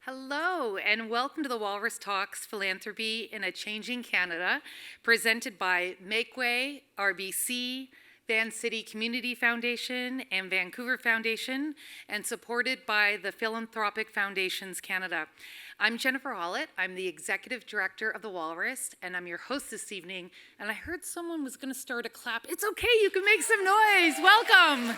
Hello, and welcome to the Walrus Talks Philanthropy in a Changing Canada, presented by Makeway, RBC, Van City Community Foundation, and Vancouver Foundation, and supported by the Philanthropic Foundations Canada. I'm Jennifer Hollett. I'm the Executive Director of the Walrus, and I'm your host this evening. And I heard someone was going to start a clap. It's okay, you can make some noise. Welcome.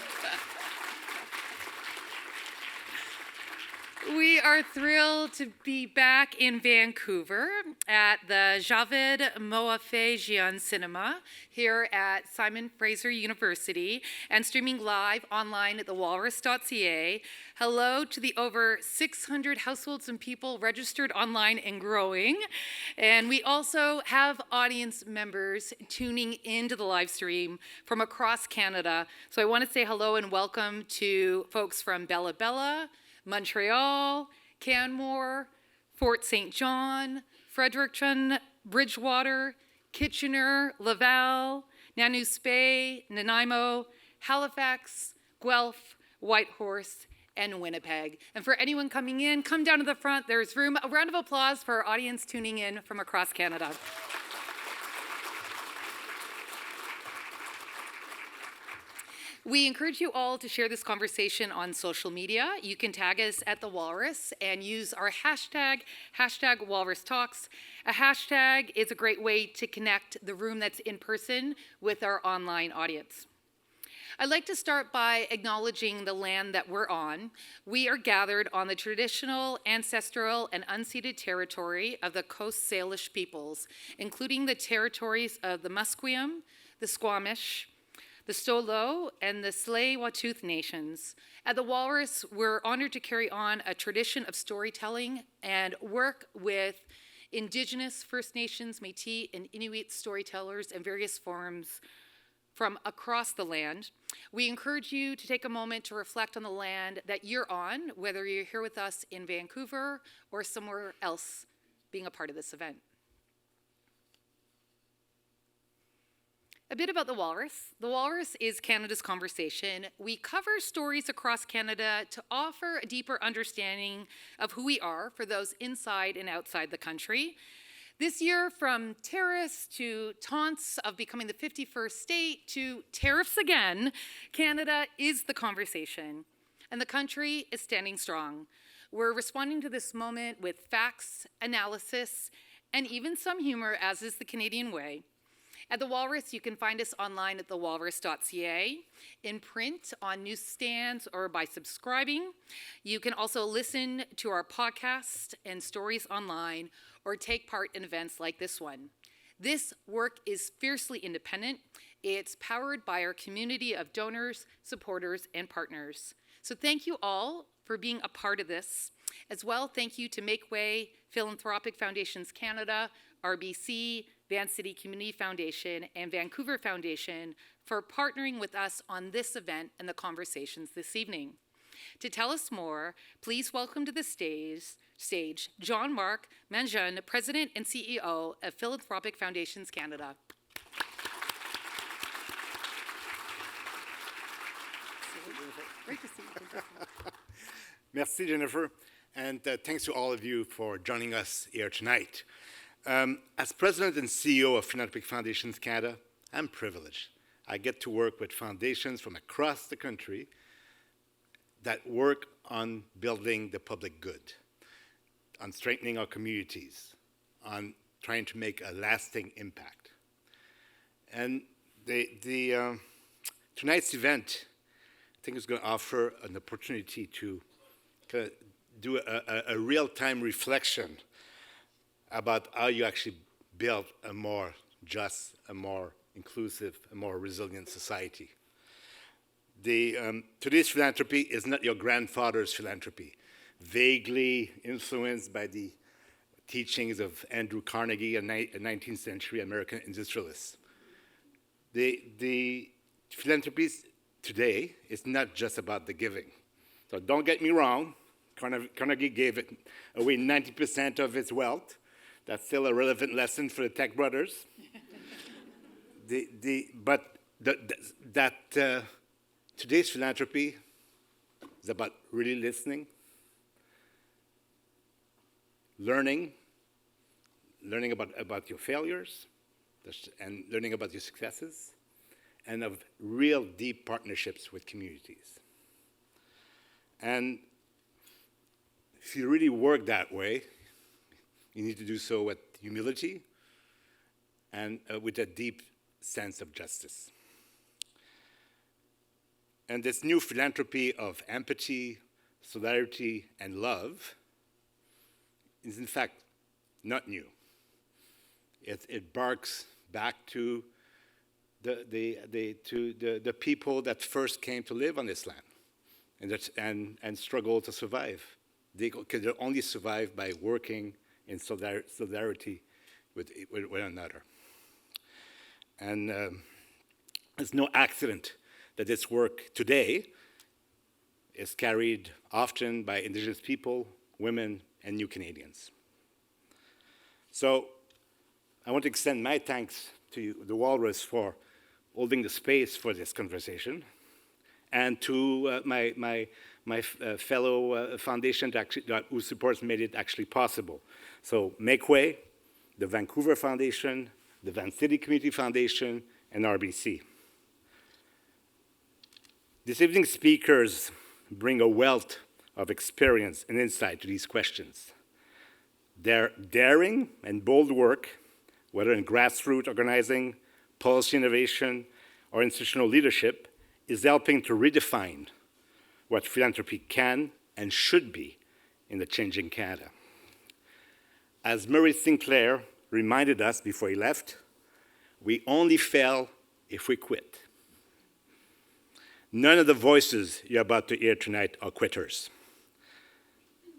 We are thrilled to be back in Vancouver at the Djavad Mowafaghian Cinema here at Simon Fraser University and streaming live online at thewalrus.ca. Hello to the over 600 households and people registered online and growing. And we also have audience members tuning into the live stream from across Canada. So I want to say hello and welcome to folks from Bella Bella, Montreal, Canmore, Fort St. John, Fredericton, Bridgewater, Kitchener, Laval, Nanu's Bay, Nanaimo, Halifax, Guelph, Whitehorse, and Winnipeg. And for anyone coming in, come down to the front. There's room. A round of applause for our audience tuning in from across Canada. We encourage you all to share this conversation on social media. You can tag us at The Walrus and use our hashtag Walrus Talks. A hashtag is a great way to connect the room that's in person with our online audience. I'd like to start by acknowledging the land that we're on. We are gathered on the traditional, ancestral, and unceded territory of the Coast Salish peoples, including the territories of the Musqueam, the Squamish, the Stolo, and the Tsleil-Waututh nations. At the Walrus, we're honored to carry on a tradition of storytelling and work with Indigenous, First Nations, Métis, and Inuit storytellers in various forms from across the land. We encourage you to take a moment to reflect on the land that you're on, whether you're here with us in Vancouver or somewhere else being a part of this event. A bit about the Walrus. The Walrus is Canada's conversation. We cover stories across Canada to offer a deeper understanding of who we are for those inside and outside the country. This year, from terrorists to taunts of becoming the 51st state to tariffs again, Canada is the conversation, and the country is standing strong. We're responding to this moment with facts, analysis, and even some humor, as is the Canadian way. At The Walrus, you can find us online at thewalrus.ca, in print, on newsstands, or by subscribing. You can also listen to our podcast and stories online, or take part in events like this one. This work is fiercely independent. It's powered by our community of donors, supporters, and partners. So thank you all for being a part of this. As well, thank you to Makeway, Philanthropic Foundations Canada, RBC, Van City Community Foundation, and Vancouver Foundation for partnering with us on this event and the conversations this evening. To tell us more, please welcome to the stage Jean-Marc Mangin, President and CEO of Philanthropic Foundations Canada. Great to see you. Merci, Jennifer, and thanks to all of you for joining us here tonight. As President and CEO of Philanthropic Foundations Canada, I'm privileged. I get to work with foundations from across the country that work on building the public good, on strengthening our communities, on trying to make a lasting impact. And tonight's event, I think, is going to offer an opportunity to do a real-time reflection about how you actually build a more just, a more inclusive, a more resilient society. Today's philanthropy is not your grandfather's philanthropy, vaguely influenced by the teachings of Andrew Carnegie, a 19th century American industrialist. The philanthropy today is not just about the giving. So don't get me wrong, Carnegie gave away 90% of his wealth. That's still a relevant lesson for the tech brothers. Today's philanthropy is about really listening, learning about your failures, and learning about your successes, and of real deep partnerships with communities. And if you really work that way, you need to do so with humility and with a deep sense of justice. And this new philanthropy of empathy, solidarity, and love is in fact not new. It barks back to the people that first came to live on this land and struggle to survive. They could only survive by working in solidarity with one another. And it's no accident that this work today is carried often by Indigenous people, women, and new Canadians. So I want to extend my thanks to you, the Walrus, for holding the space for this conversation, and to my fellow foundation whose support made it actually possible. So Make Way, the Vancouver Foundation, the Van City Community Foundation, and RBC. This evening's speakers bring a wealth of experience and insight to these questions. Their daring and bold work, whether in grassroots organizing, policy innovation, or institutional leadership, is helping to redefine what philanthropy can and should be in the changing Canada. As Murray Sinclair reminded us before he left, we only fail if we quit. None of the voices you're about to hear tonight are quitters.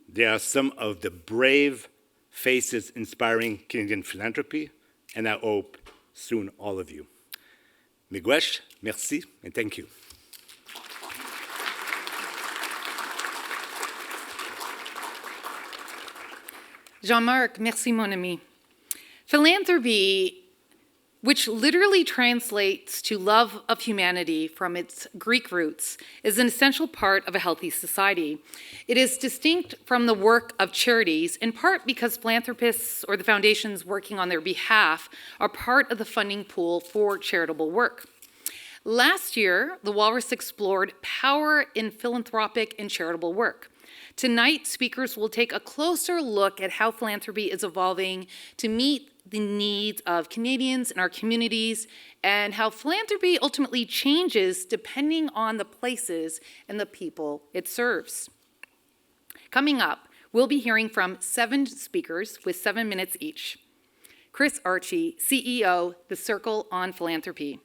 They are some of the brave faces inspiring Canadian philanthropy, and I hope soon all of you. Miigwech, merci, and thank you. Jean-Marc, merci mon ami. Philanthropy, which literally translates to love of humanity from its Greek roots, is an essential part of a healthy society. It is distinct from the work of charities, in part because philanthropists or the foundations working on their behalf are part of the funding pool for charitable work. Last year, the Walrus explored power in philanthropic and charitable work. Tonight, speakers will take a closer look at how philanthropy is evolving to meet the needs of Canadians and our communities, and how philanthropy ultimately changes depending on the places and the people it serves. Coming up, we'll be hearing from 7 speakers with 7 minutes each. Kris Archie, CEO, The Circle on Philanthropy.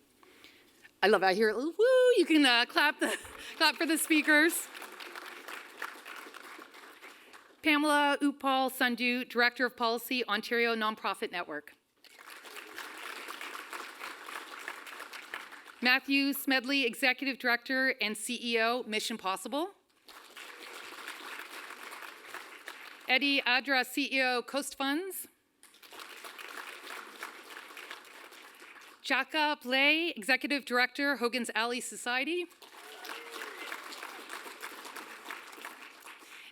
I love it. I hear, woo, you can clap for the speakers. Pamela Uppal-Sandhu, Director of Policy, Ontario Nonprofit Network. Matthew Smedley, Executive Director and CEO, Mission Possible. Eddy, Adra, CEO, Coast Funds. Djaka Blais, Executive Director, Hogan's Alley Society.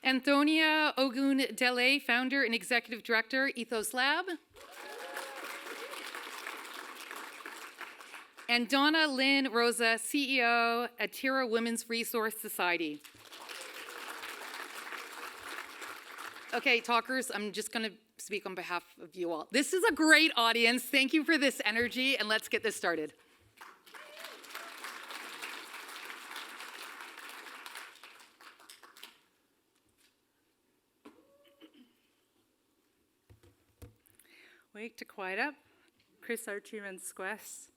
Anthonia Ogundele, Founder and Executive Director, Ethos Lab. And Donna-Lynn, Rosa, CEO, Atira Women's Resource Society. Okay, talkers, I'm just going to speak on behalf of you all. This is a great audience. Thank you for this energy, and let's get this started. Wake to quiet up. Kris Archie and Squess,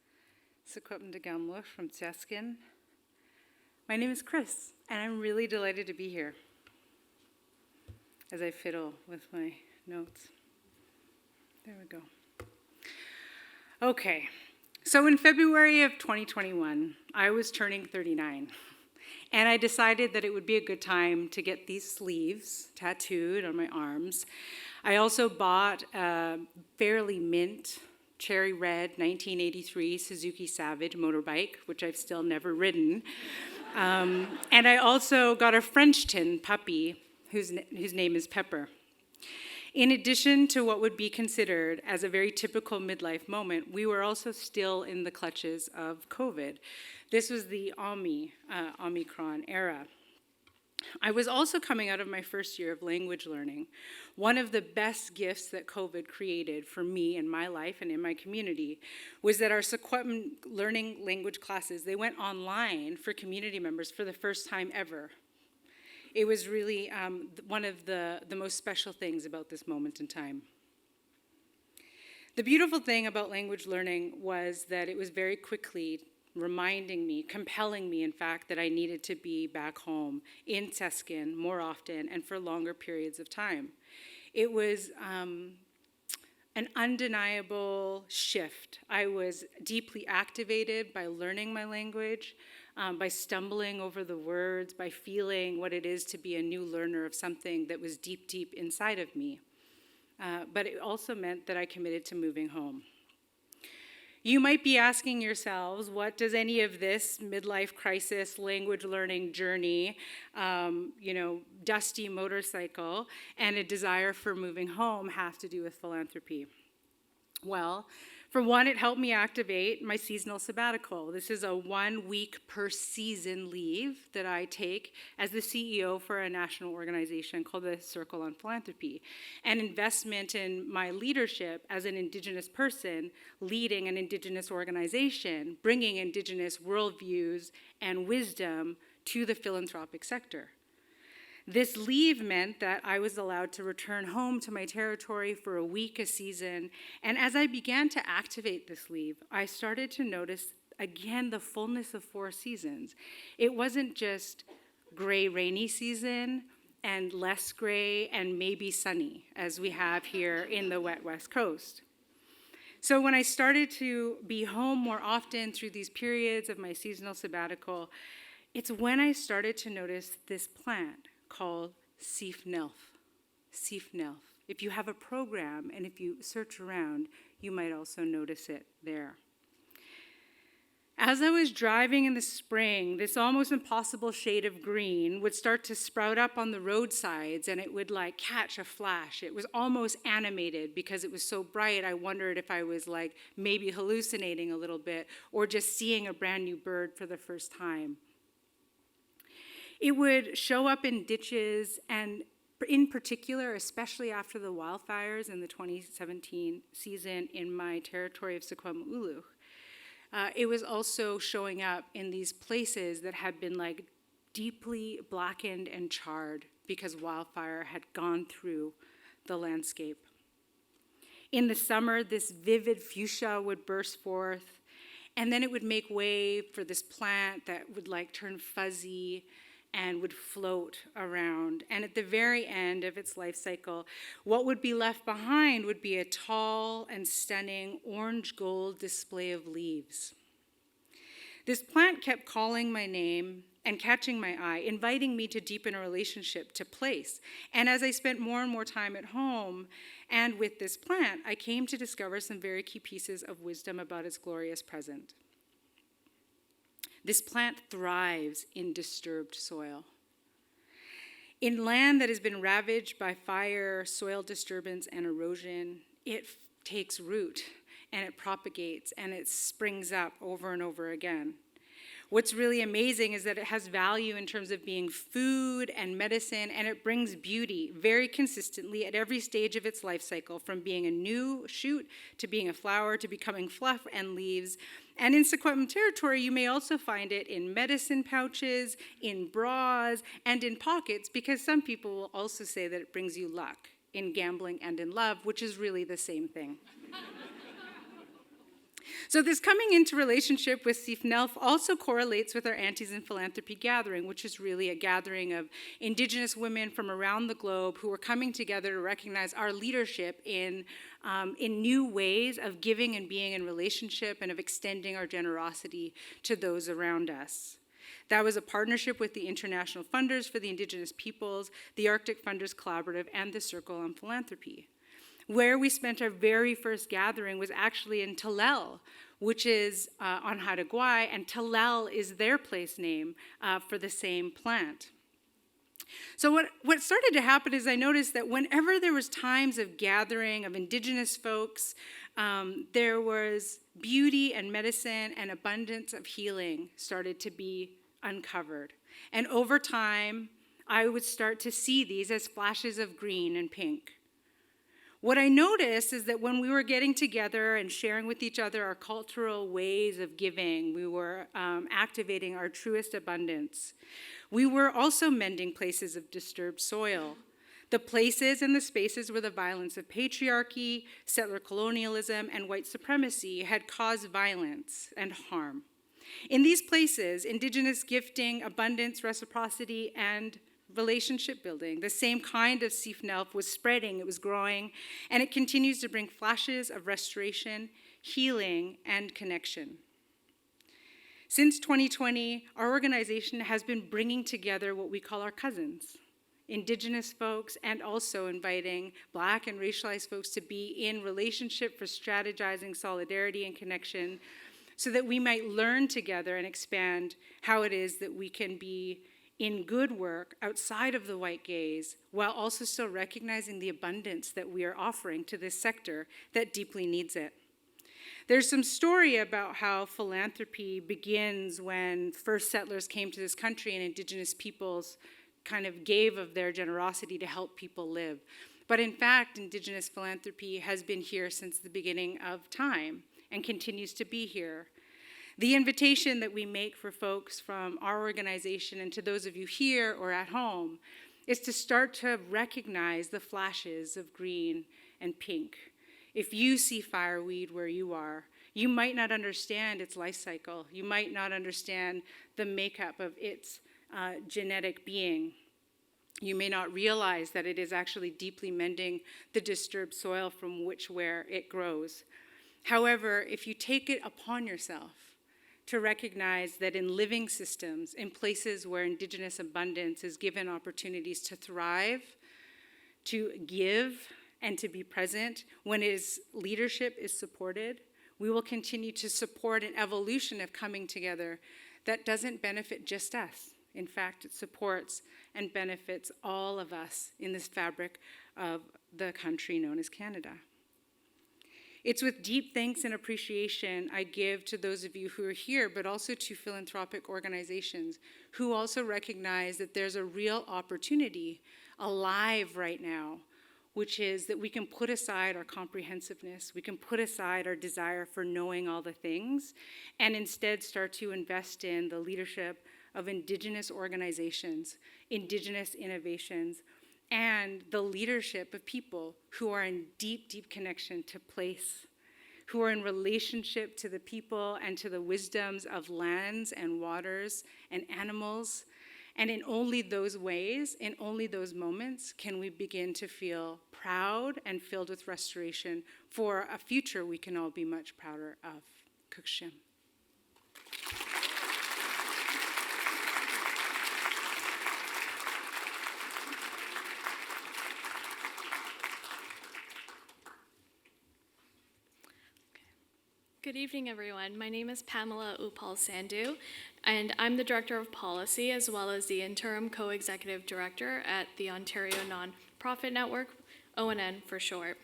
Sequipment de Gamla from Tiaskin. My name is Kris, and I'm really delighted to be here as I fiddle with my notes. There we go. Okay, so in February of 2021, I was turning 39, and I decided that it would be a good time to get these sleeves tattooed on my arms. I also bought a fairly mint cherry red 1983 Suzuki Savage motorbike, which I've still never ridden. And I also got a French tin puppy whose name is Pepper. In addition to what would be considered as a very typical midlife moment, we were also still in the clutches of COVID. This was the Omicron era. I was also coming out of my first year of language learning. One of the best gifts that COVID created for me in my life and in my community was that our Secwepemc learning language classes, they went online for community members for the first time ever. It was really one of the most special things about this moment in time. The beautiful thing about language learning was that it was very quickly reminding me, compelling me, in fact, that I needed to be back home in Tseskin more often and for longer periods of time. It was an undeniable shift. I was deeply activated by learning my language, by stumbling over the words, by feeling what it is to be a new learner of something that was deep, deep inside of me. But it also meant that I committed to moving home. You might be asking yourselves, what does any of this midlife crisis, language learning journey, dusty motorcycle, and a desire for moving home have to do with philanthropy? Well, for one, it helped me activate my seasonal sabbatical. This is a 1 week per season leave that I take as the CEO for a national organization called the Circle on Philanthropy, an investment in my leadership as an Indigenous person leading an Indigenous organization, bringing Indigenous worldviews and wisdom to the philanthropic sector. This leave meant that I was allowed to return home to my territory for a week a season, and as I began to activate this leave, I started to notice again the fullness of 4 seasons. It wasn't just gray, rainy season and less gray and maybe sunny, as we have here in the wet West Coast. So when I started to be home more often through these periods of my seasonal sabbatical, it's when I started to notice this plant called Sifnelf. Sifnelf. If you have a program and if you search around, you might also notice it there. As I was driving in the spring, this almost impossible shade of green would start to sprout up on the roadsides, and it would like catch a flash. It was almost animated because it was so bright. I wondered if I was like maybe hallucinating a little bit or just seeing a brand new bird for the first time. It would show up in ditches, and in particular, especially after the wildfires in the 2017 season in my territory of Secwepemc. It was also showing up in these places that had been like deeply blackened and charred because wildfire had gone through the landscape. In the summer, this vivid fuchsia would burst forth, and then it would make way for this plant that would like turn fuzzy and would float around. And at the very end of its life cycle, what would be left behind would be a tall and stunning orange-gold display of leaves. This plant kept calling my name and catching my eye, inviting me to deepen a relationship to place. And as I spent more and more time at home and with this plant, I came to discover some very key pieces of wisdom about its glorious present. This plant thrives in disturbed soil. In land that has been ravaged by fire, soil disturbance, and erosion, it takes root and it propagates and it springs up over and over again. What's really amazing is that it has value in terms of being food and medicine, and it brings beauty very consistently at every stage of its life cycle, from being a new shoot to being a flower to becoming fluff and leaves. And in Secwepemc territory, you may also find it in medicine pouches, in bras, and in pockets, because some people will also say that it brings you luck in gambling and in love, which is really the same thing. So this coming into relationship with Sifnelf also correlates with our Aunties in Philanthropy gathering, which is really a gathering of Indigenous women from around the globe who are coming together to recognize our leadership in new ways of giving and being in relationship and of extending our generosity to those around us. That was a partnership with the International Funders for the Indigenous Peoples, the Arctic Funders Collaborative, and the Circle on Philanthropy. Where we spent our very first gathering was actually in Talel, which is on Haida Gwaii, and Talel is their place name for the same plant. So what started to happen is I noticed that whenever there was times of gathering of Indigenous folks, there was beauty and medicine and abundance of healing started to be uncovered. And over time, I would start to see these as flashes of green and pink. What I noticed is that when we were getting together and sharing with each other our cultural ways of giving, we were activating our truest abundance. We were also mending places of disturbed soil, the places and the spaces where the violence of patriarchy, settler colonialism, and white supremacy had caused violence and harm. In these places, Indigenous gifting, abundance, reciprocity, and relationship building, the same kind of Sifnelf was spreading, it was growing, and it continues to bring flashes of restoration, healing, and connection. Since 2020, our organization has been bringing together what we call our cousins, Indigenous folks, and also inviting Black and racialized folks to be in relationship for strategizing solidarity and connection so that we might learn together and expand how it is that we can be in good work outside of the white gaze, while also still recognizing the abundance that we are offering to this sector that deeply needs it. There's some story about how philanthropy begins when first settlers came to this country and Indigenous peoples kind of gave of their generosity to help people live. But in fact, Indigenous philanthropy has been here since the beginning of time and continues to be here. The invitation that we make for folks from our organization and to those of you here or at home is to start to recognize the flashes of green and pink. If you see fireweed where you are, you might not understand its life cycle. You might not understand the makeup of its genetic being. You may not realize that it is actually deeply mending the disturbed soil from where it grows. However, if you take it upon yourself to recognize that in living systems, in places where Indigenous abundance is given opportunities to thrive, to give, and to be present, when its leadership is supported, we will continue to support an evolution of coming together that doesn't benefit just us. In fact, it supports and benefits all of us in this fabric of the country known as Canada. It's with deep thanks and appreciation I give to those of you who are here, but also to philanthropic organizations who also recognize that there's a real opportunity alive right now, which is that we can put aside our comprehensiveness, we can put aside our desire for knowing all the things, and instead start to invest in the leadership of Indigenous organizations, Indigenous innovations, and the leadership of people who are in deep, deep connection to place, who are in relationship to the people and to the wisdoms of lands and waters and animals. And in only those ways, in only those moments, can we begin to feel proud and filled with restoration for a future we can all be much prouder of. Kukshim. Good evening, everyone. My name is Pamela Uppal-Sandhu, and I'm the Director of Policy as well as the Interim Co-Executive Director at the Ontario Nonprofit Network, ONN for short.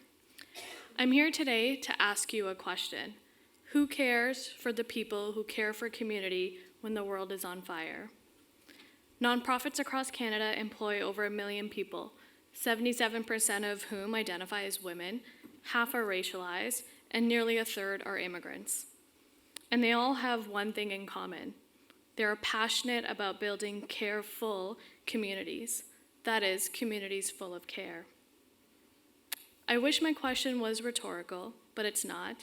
I'm here today to ask you a question. Who cares for the people who care for community when the world is on fire? Nonprofits across Canada employ over 1 million people, 77% of whom identify as women, half are racialized, and nearly a third are immigrants. And they all have one thing in common. They are passionate about building careful communities, that is, communities full of care. I wish my question was rhetorical, but it's not.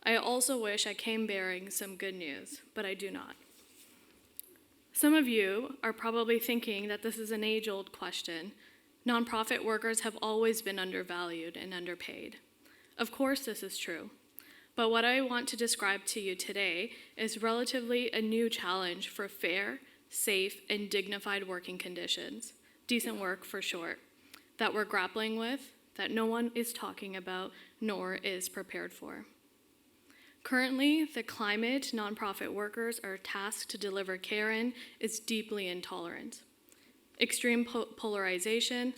I also wish I came bearing some good news, but I do not. Some of you are probably thinking that this is an age-old question. Nonprofit workers have always been undervalued and underpaid. Of course this is true, but what I want to describe to you today is relatively a new challenge for fair, safe, and dignified working conditions, decent work for short, that we're grappling with, that no one is talking about, nor is prepared for. Currently, the climate nonprofit workers are tasked to deliver care in is deeply intolerant. extreme polarization,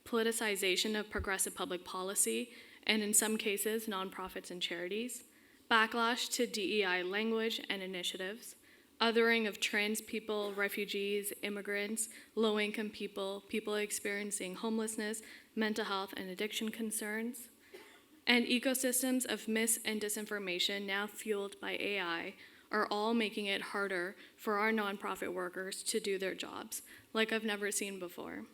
politicization of progressive public policy, and in some cases, nonprofits and charities, backlash to DEI language and initiatives, othering of trans people, refugees, immigrants, low-income people, people experiencing homelessness, mental health and addiction concerns, and ecosystems of mis and disinformation now fueled by AI are all making it harder for our nonprofit workers to do their jobs, like I've never seen before.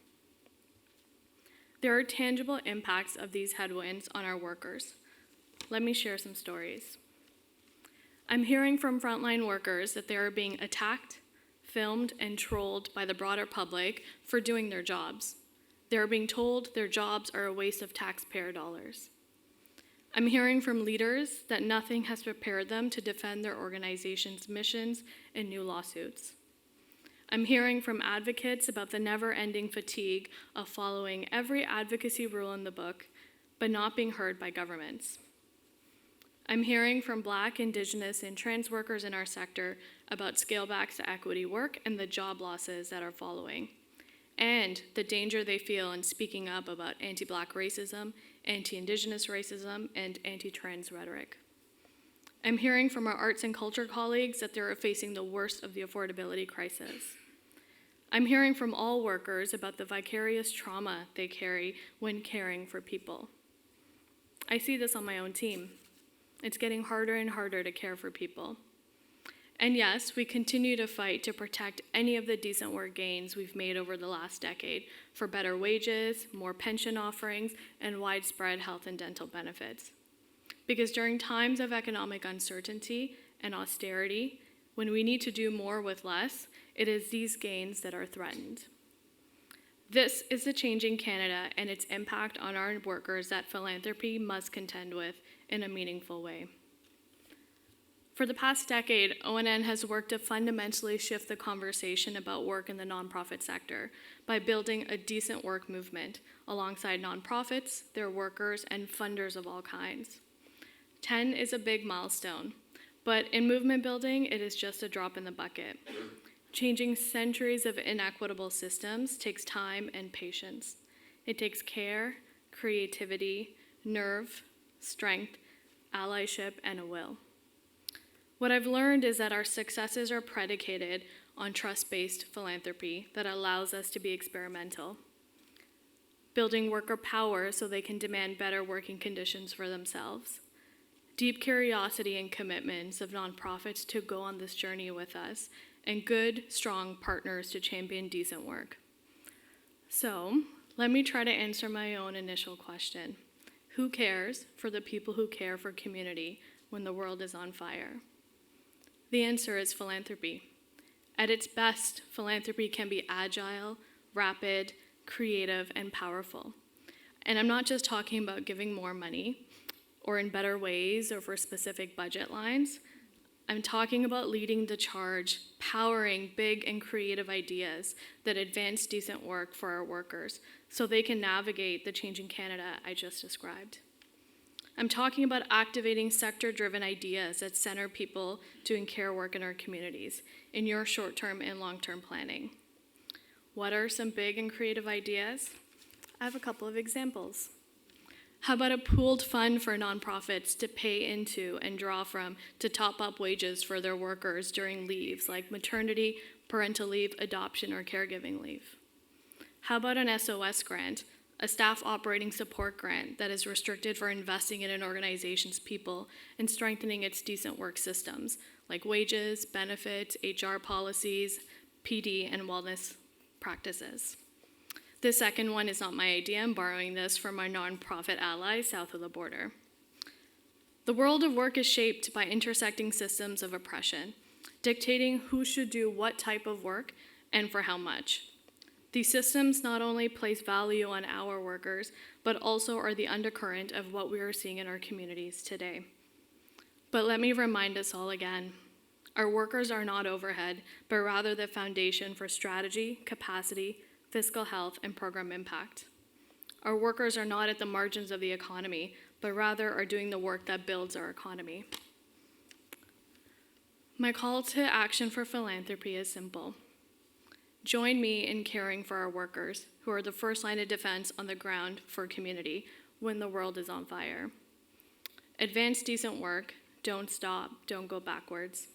There are tangible impacts of these headwinds on our workers. Let me share some stories. I'm hearing from frontline workers that they are being attacked, filmed, and trolled by the broader public for doing their jobs. They are being told their jobs are a waste of taxpayer dollars. I'm hearing from leaders that nothing has prepared them to defend their organization's missions in new lawsuits. I'm hearing from advocates about the never-ending fatigue of following every advocacy rule in the book, but not being heard by governments. I'm hearing from Black, Indigenous, and trans workers in our sector about scalebacks to equity work and the job losses that are following, and the danger they feel in speaking up about anti-Black racism, anti-Indigenous racism, and anti-trans rhetoric. I'm hearing from our arts and culture colleagues that they're facing the worst of the affordability crisis. I'm hearing from all workers about the vicarious trauma they carry when caring for people. I see this on my own team. It's getting harder and harder to care for people. And yes, we continue to fight to protect any of the decent work gains we've made over the last decade for better wages, more pension offerings, and widespread health and dental benefits. Because during times of economic uncertainty and austerity, when we need to do more with less, it is these gains that are threatened. This is the changing Canada and its impact on our workers that philanthropy must contend with in a meaningful way. For the past decade, ONN has worked to fundamentally shift the conversation about work in the nonprofit sector by building a decent work movement alongside nonprofits, their workers, and funders of all kinds. 10 is a big milestone, but in movement building, it is just a drop in the bucket. Changing centuries of inequitable systems takes time and patience. It takes care, creativity, nerve, strength, allyship, and a will. What I've learned is that our successes are predicated on trust-based philanthropy that allows us to be experimental, building worker power so they can demand better working conditions for themselves, deep curiosity and commitments of nonprofits to go on this journey with us, and good, strong partners to champion decent work. So, let me try to answer my own initial question. Who cares for the people who care for community when the world is on fire? The answer is philanthropy. At its best, philanthropy can be agile, rapid, creative, and powerful. And I'm not just talking about giving more money or in better ways or for specific budget lines. I'm talking about leading the charge, powering big and creative ideas that advance decent work for our workers so they can navigate the changing Canada I just described. I'm talking about activating sector-driven ideas that center people doing care work in our communities in your short-term and long-term planning. What are some big and creative ideas? I have a couple of examples. How about a pooled fund for nonprofits to pay into and draw from to top up wages for their workers during leaves like maternity, parental leave, adoption, or caregiving leave? How about an SOS grant, a staff operating support grant that is restricted for investing in an organization's people and strengthening its decent work systems like wages, benefits, HR policies, PD, and wellness practices? The second one is not my idea. I'm borrowing this from our nonprofit allies south of the border. The world of work is shaped by intersecting systems of oppression, dictating who should do what type of work and for how much. These systems not only place value on our workers, but also are the undercurrent of what we are seeing in our communities today. But let me remind us all again, our workers are not overhead, but rather the foundation for strategy, capacity, fiscal health, and program impact. Our workers are not at the margins of the economy, but rather are doing the work that builds our economy. My call to action for philanthropy is simple. Join me in caring for our workers, who are the first line of defense on the ground for community when the world is on fire. Advance decent work, don't stop, don't go backwards.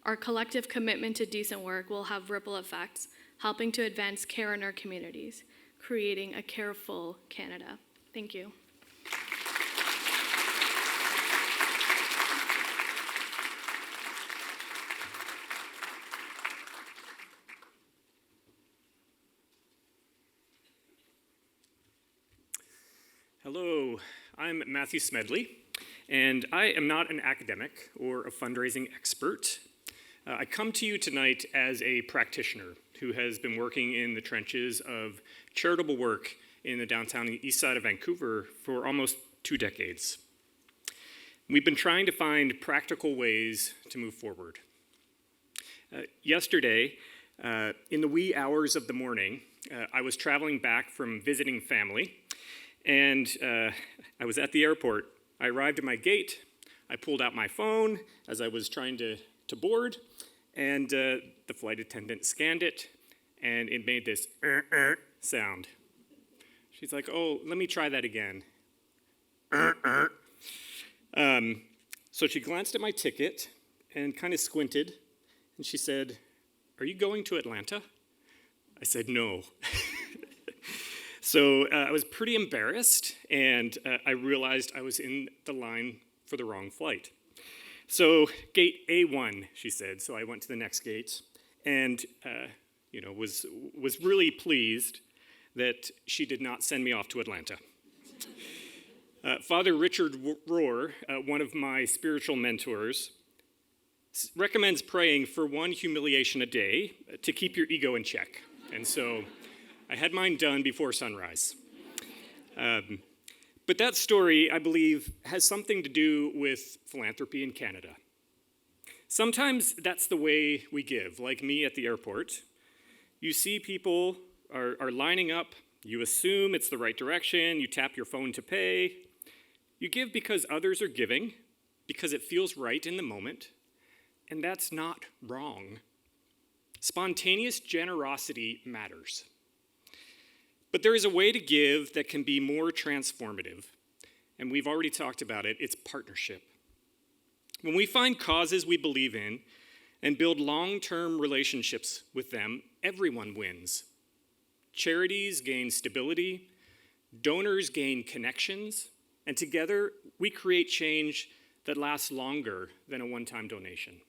Our collective commitment to decent work will have ripple effects, helping to advance care in our communities, creating a careful Canada. Thank you. Hello, I'm Matthew Smedley, and I am not an academic or a fundraising expert. I come to you tonight as a practitioner who has been working in the trenches of charitable work in the downtown east side of Vancouver for almost 2 decades. We've been trying to find practical ways to move forward. Yesterday, in the wee hours of the morning, I was traveling back from visiting family, and I was at the airport. I arrived at my gate. I pulled out my phone as I was trying to board, and the flight attendant scanned it, and it made this sound. She's like, "Oh, let me try that again." So she glanced at my ticket and kind of squinted, and she said, "Are you going to Atlanta?" I said, "No." So I was pretty embarrassed, and I realized I was in the line for the wrong flight. So gate A1, she said. So I went to the next gate, and was really pleased that she did not send me off to Atlanta. Father Richard Rohr, one of my spiritual mentors, recommends praying for 1 humiliation a day to keep your ego in check. And so I had mine done before sunrise. But that story, I believe, has something to do with philanthropy in Canada. Sometimes that's the way we give, like me at the airport. You see people are lining up, you assume it's the right direction, you tap your phone to pay. You give because others are giving, because it feels right in the moment, and that's not wrong. Spontaneous generosity matters. But there is a way to give that can be more transformative, and we've already talked about it. It's partnership. When we find causes we believe in and build long-term relationships with them, everyone wins. Charities gain stability, donors gain connections, and together we create change that lasts longer than a one-time donation.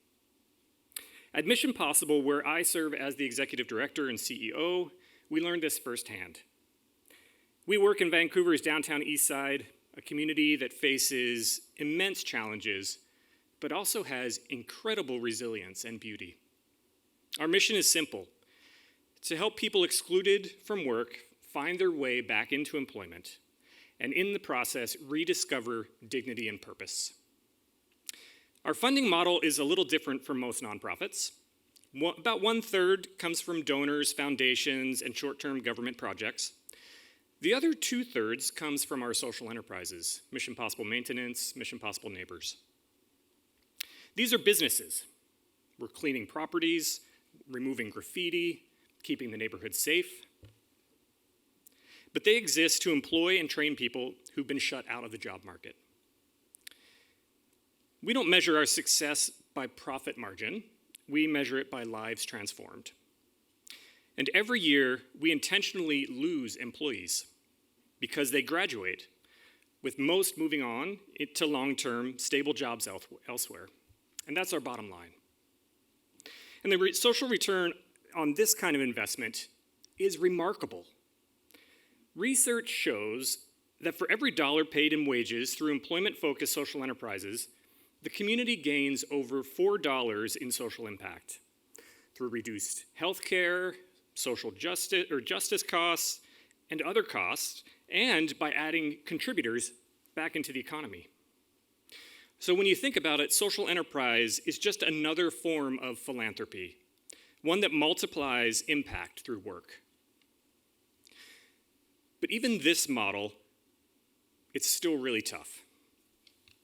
At Mission Possible, where I serve as the executive director and CEO, we learned this firsthand. We work in Vancouver's downtown east side, a community that faces immense challenges, but also has incredible resilience and beauty. Our mission is simple: to help people excluded from work find their way back into employment, and in the process, rediscover dignity and purpose. Our funding model is a little different from most nonprofits. About 1/3 comes from donors, foundations, and short-term government projects. The other 2/3 comes from our social enterprises, Mission Possible Maintenance, Mission Possible Neighbors. These are businesses. We're cleaning properties, removing graffiti, keeping the neighborhood safe. But they exist to employ and train people who've been shut out of the job market. We don't measure our success by profit margin. We measure it by lives transformed. And every year, we intentionally lose employees because they graduate, with most moving on to long-term, stable jobs elsewhere. And that's our bottom line. And the social return on this kind of investment is remarkable. Research shows that for every dollar paid in wages through employment-focused social enterprises, the community gains over $4 in social impact through reduced health care, social justice costs, and other costs, and by adding contributors back into the economy. So when you think about it, social enterprise is just another form of philanthropy, one that multiplies impact through work. But even this model, it's still really tough.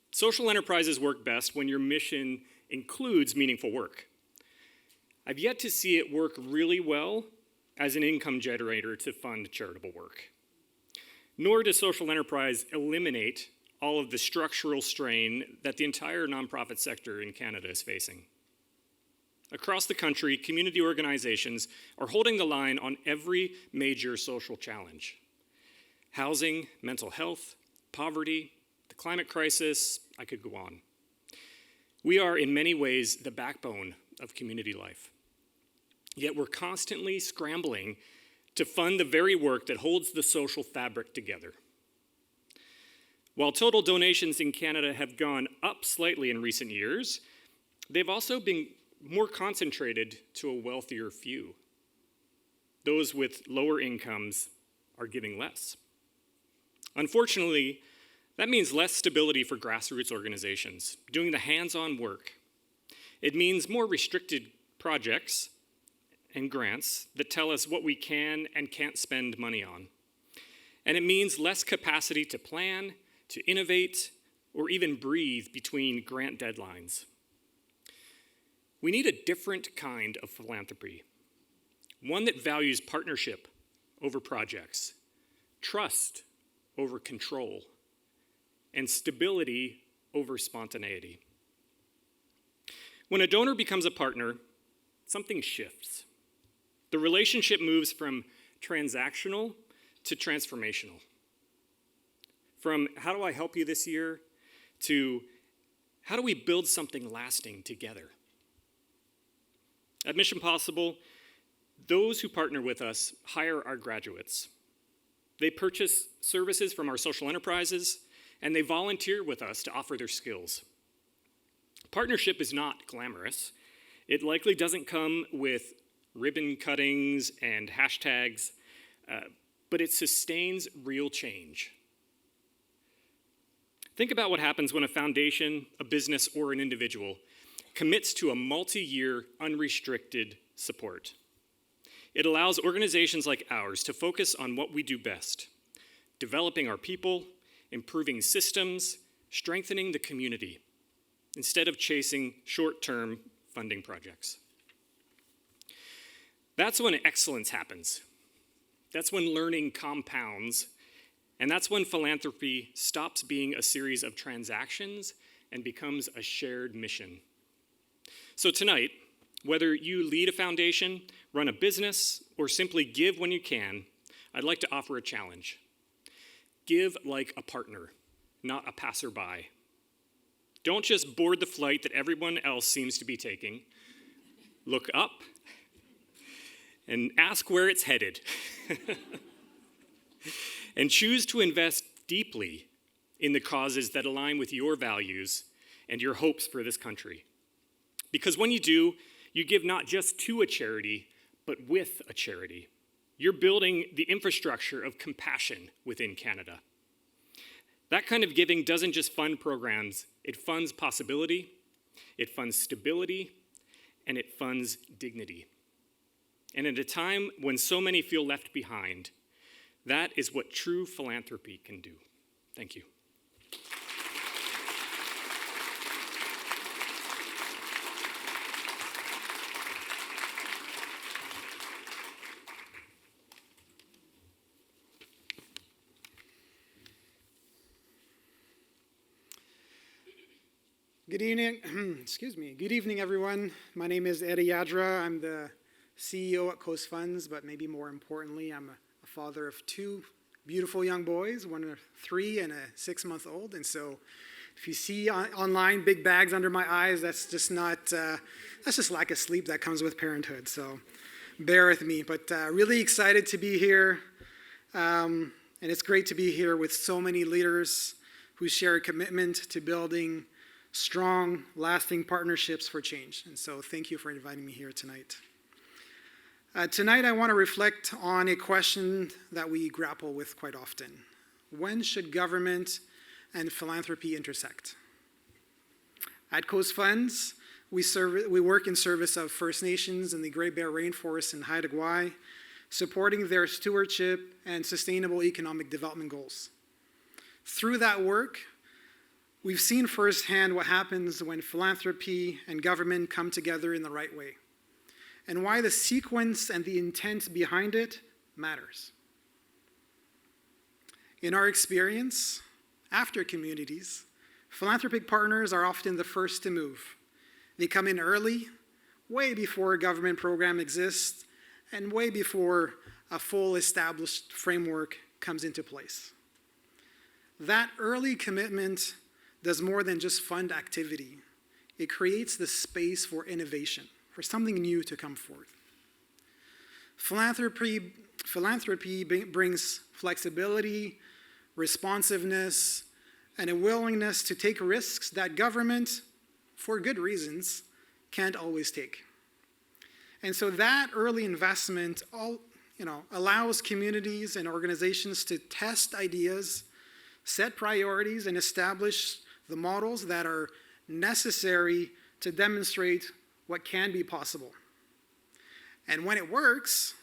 Social enterprises work best when your mission includes meaningful work. I've yet to see it work really well as an income generator to fund charitable work. Nor does social enterprise eliminate all of the structural strain that the entire nonprofit sector in Canada is facing. Across the country, community organizations are holding the line on every major social challenge: housing, mental health, poverty, the climate crisis. I could go on. We are in many ways the backbone of community life. Yet we're constantly scrambling to fund the very work that holds the social fabric together. While total donations in Canada have gone up slightly in recent years, they've also been more concentrated to a wealthier few. Those with lower incomes are giving less. Unfortunately, that means less stability for grassroots organizations doing the hands-on work. It means more restricted projects and grants that tell us what we can and can't spend money on. And it means less capacity to plan, to innovate, or even breathe between grant deadlines. We need a different kind of philanthropy, one that values partnership over projects, trust over control, and stability over spontaneity. When a donor becomes a partner, something shifts. The relationship moves from transactional to transformational. From how do I help you this year to how do we build something lasting together? At Mission Possible, those who partner with us hire our graduates. They purchase services from our social enterprises, and they volunteer with us to offer their skills. Partnership is not glamorous. It likely doesn't come with ribbon cuttings and hashtags, but it sustains real change. Think about what happens when a foundation, a business, or an individual commits to a multi-year unrestricted support. It allows organizations like ours to focus on what we do best: developing our people, improving systems, strengthening the community, instead of chasing short-term funding projects. That's when excellence happens. That's when learning compounds, and that's when philanthropy stops being a series of transactions and becomes a shared mission. So tonight, whether you lead a foundation, run a business, or simply give when you can, I'd like to offer a challenge. Give like a partner, not a passerby. Don't just board the flight that everyone else seems to be taking. Look up and ask where it's headed. And choose to invest deeply in the causes that align with your values and your hopes for this country. Because when you do, you give not just to a charity, but with a charity. You're building the infrastructure of compassion within Canada. That kind of giving doesn't just fund programs, it funds possibility, it funds stability, and it funds dignity. And at a time when so many feel left behind, that is what true philanthropy can do. Thank you. Good evening, Good evening, everyone. My name is Eddy Adra. I'm the CEO at Coast Funds, but maybe more importantly, I'm a father of two beautiful young boys, one of 3 and a 6-month-old. And so if you see online big bags under my eyes, that's just lack of sleep that comes with parenthood. So bear with me, but really excited to be here. And it's great to be here with so many leaders who share a commitment to building strong, lasting partnerships for change. And so thank you for inviting me here tonight. Tonight I want to reflect on a question that we grapple with quite often. When should government and philanthropy intersect? At Coast Funds, we work in service of First Nations in the Great Bear Rainforest in Haida Gwaii, supporting their stewardship and sustainable economic development goals. Through that work, we've seen firsthand what happens when philanthropy and government come together in the right way. and why the sequence and the intent behind it matters. In our experience, after communities, philanthropic partners are often the first to move. They come in early, way before a government program exists, and way before a full established framework comes into place. That early commitment does more than just fund activity. It creates the space for innovation, for something new to come forth. Philanthropy brings flexibility, responsiveness, and a willingness to take risks that government, for good reasons, can't always take. And so that early investment allows communities and organizations to test ideas, set priorities, and establish the models that are necessary to demonstrate what can be possible. And when it works,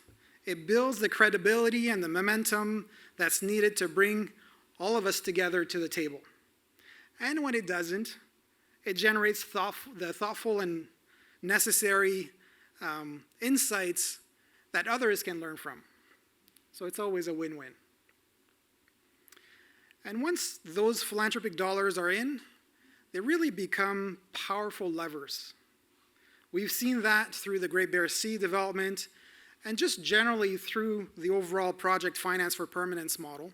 it builds the credibility and the momentum that's needed to bring all of us together to the table. And when it doesn't, it generates the thoughtful and necessary insights that others can learn from. So it's always a win-win. And once those philanthropic dollars are in, they really become powerful levers. We've seen that through the Great Bear Sea development and just generally through the overall project finance for permanence model.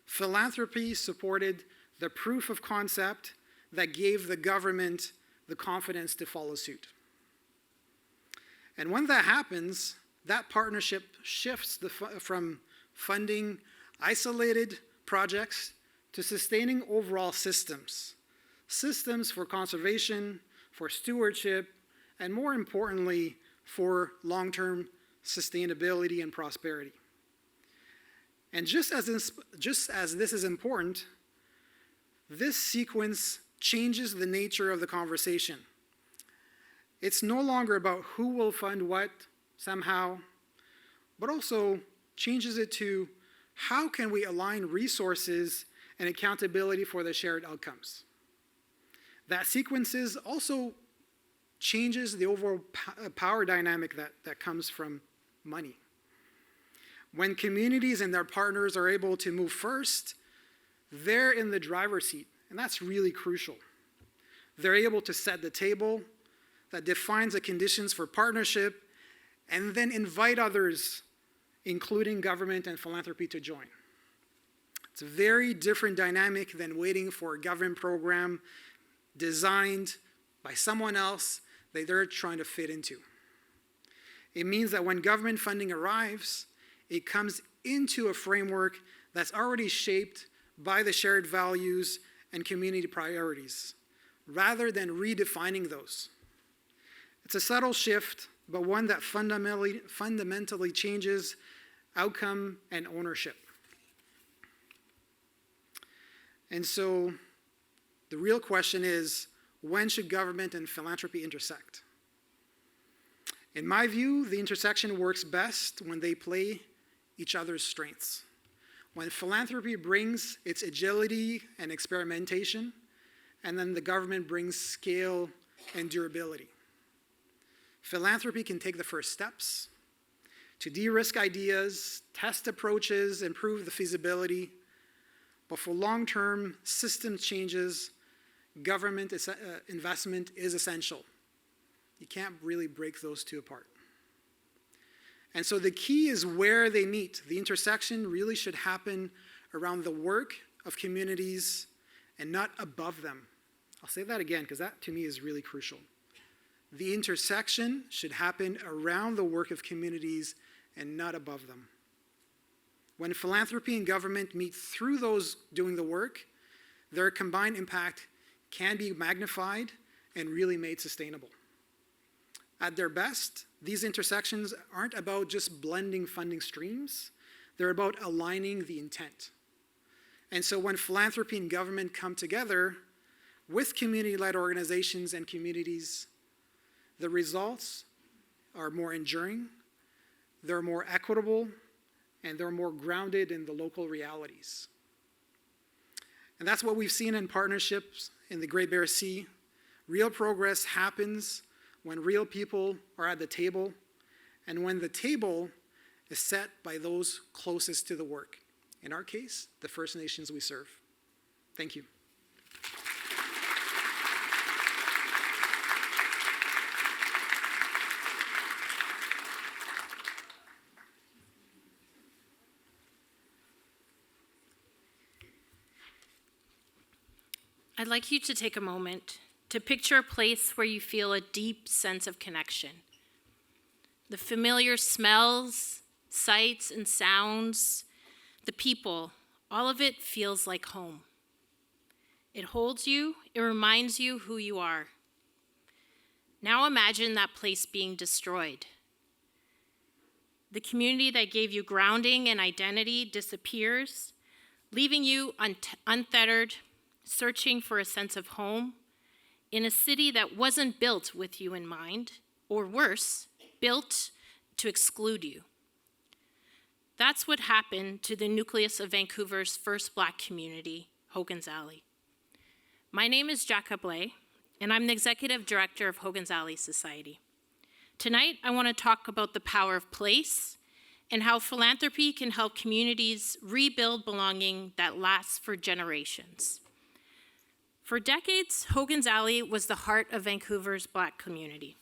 Philanthropy supported the proof of concept that gave the government the confidence to follow suit. And when that happens, that partnership shifts from funding isolated projects to sustaining overall systems for conservation, for stewardship, and more importantly, for long-term sustainability and prosperity. And just as this is important, this sequence changes the nature of the conversation. It's no longer about who will fund what somehow, but also changes it to how can we align resources and accountability for the shared outcomes. That sequences also changes the overall power dynamic that comes from money. When communities and their partners are able to move first, they're in the driver's seat, and that's really crucial. They're able to set the table that defines the conditions for partnership and then invite others, including government and philanthropy, to join. It's a very different dynamic than waiting for a government program designed by someone else that they're trying to fit into. It means that when government funding arrives, it comes into a framework that's already shaped by the shared values and community priorities, rather than redefining those. It's a subtle shift, but one that fundamentally changes outcome and ownership. And so the real question is, when should government and philanthropy intersect? In my view, the intersection works best when they play each other's strengths. When philanthropy brings its agility and experimentation, and then the government brings scale and durability. Philanthropy can take the first steps to de-risk ideas, test approaches, improve the feasibility, but for long-term system changes, government investment is essential. You can't really break those two apart. And so the key is where they meet. The intersection really should happen around the work of communities and not above them. I'll say that again because that to me is really crucial. The intersection should happen around the work of communities and not above them. When philanthropy and government meet through those doing the work, their combined impact can be magnified and really made sustainable. At their best, these intersections aren't about just blending funding streams, they're about aligning the intent. And so when philanthropy and government come together with community-led organizations and communities, the results are more enduring, they're more equitable, and they're more grounded in the local realities. And that's what we've seen in partnerships in the Great Bear Sea. Real progress happens when real people are at the table and when the table is set by those closest to the work. In our case, the First Nations we serve. Thank you. I'd like you to take a moment to picture a place where you feel a deep sense of connection. The familiar smells, sights, and sounds, the people, all of it feels like home. It holds you, it reminds you who you are. Now imagine that place being destroyed. The community that gave you grounding and identity disappears, leaving you untethered, searching for a sense of home in a city that wasn't built with you in mind, or worse, built to exclude you. That's what happened to the nucleus of Vancouver's first Black community, Hogan's Alley. My name is Djaka Blais, and I'm the Executive Director of Hogan's Alley Society. Tonight, I want to talk about the power of place and how philanthropy can help communities rebuild belonging that lasts for generations. For decades, Hogan's Alley was the heart of Vancouver's Black community.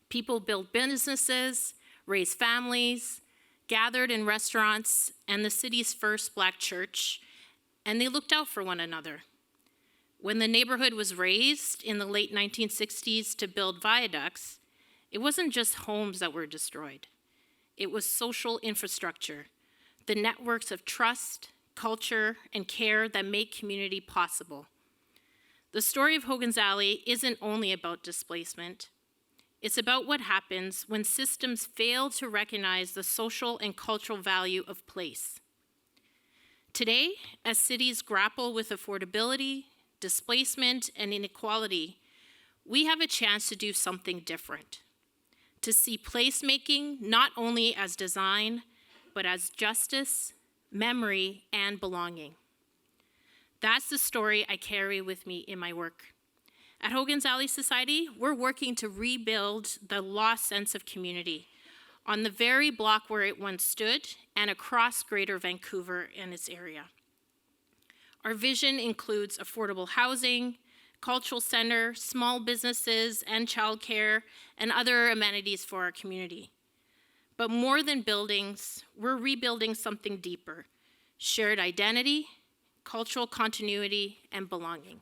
People built businesses, raised families, gathered in restaurants and the city's first Black church, and they looked out for one another. When the neighborhood was raised in the late 1960s to build viaducts, it wasn't just homes that were destroyed. It was social infrastructure, the networks of trust, culture, and care that make community possible. The story of Hogan's Alley isn't only about displacement. It's about what happens when systems fail to recognize the social and cultural value of place. Today, as cities grapple with affordability, displacement, and inequality, we have a chance to do something different, to see placemaking not only as design, but as justice, memory, and belonging. That's the story I carry with me in my work. At Hogan's Alley Society, we're working to rebuild the lost sense of community on the very block where it once stood and across Greater Vancouver and its area. Our vision includes affordable housing, cultural center, small businesses, and childcare, and other amenities for our community. But more than buildings, we're rebuilding something deeper: shared identity, cultural continuity, and belonging.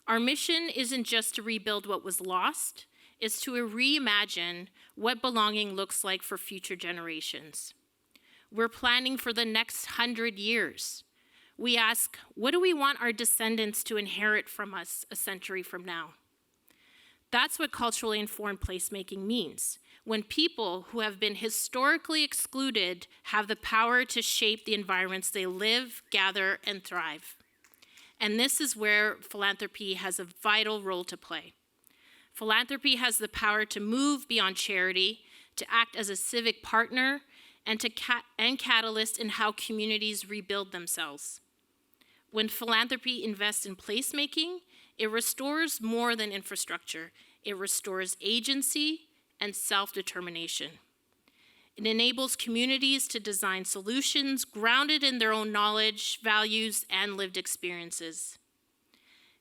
Our mission isn't just to rebuild what was lost, it's to reimagine what belonging looks like for future generations. We're planning for the next 100 years. We ask, what do we want our descendants to inherit from us a century from now? That's what culturally informed placemaking means, when people who have been historically excluded have the power to shape the environments they live, gather, and thrive. And this is where philanthropy has a vital role to play. Philanthropy has the power to move beyond charity, to act as a civic partner, and catalyst in how communities rebuild themselves. When philanthropy invests in placemaking, it restores more than infrastructure. It restores agency and self-determination. It enables communities to design solutions grounded in their own knowledge, values, and lived experiences.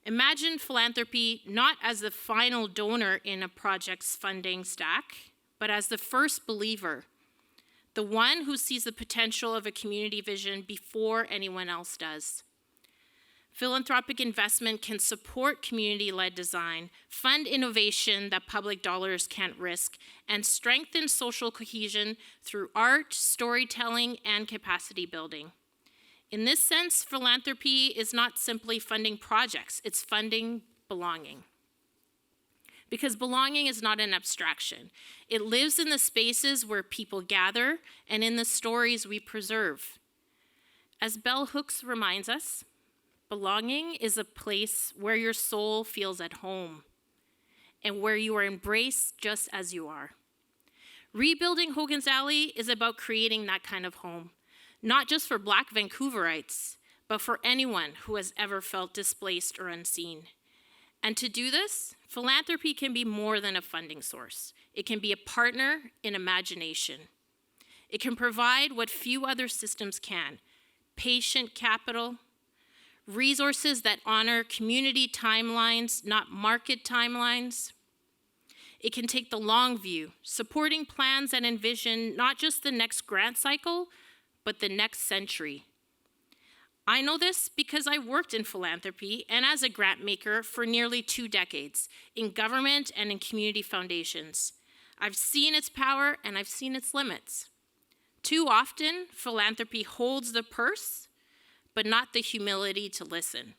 Imagine philanthropy not as the final donor in a project's funding stack, but as the first believer, the one who sees the potential of a community vision before anyone else does. Philanthropic investment can support community-led design, fund innovation that public dollars can't risk, and strengthen social cohesion through art, storytelling, and capacity building. In this sense, philanthropy is not simply funding projects, it's funding belonging. Because belonging is not an abstraction. It lives in the spaces where people gather and in the stories we preserve. As Bell Hooks reminds us, belonging is a place where your soul feels at home and where you are embraced just as you are. Rebuilding Hogan's Alley is about creating that kind of home, not just for Black Vancouverites, but for anyone who has ever felt displaced or unseen. And to do this, Philanthropy can be more than a funding source. It can be a partner in imagination. It can provide what few other systems can: patient capital, resources that honor community timelines, not market timelines. It can take the long view, supporting plans that envision not just the next grant cycle, but the next century. I know this because I worked in philanthropy and as a grant maker for nearly 2 decades in government and in community foundations. I've seen its power and I've seen its limits. Too often, philanthropy holds the purse, but not the humility to listen.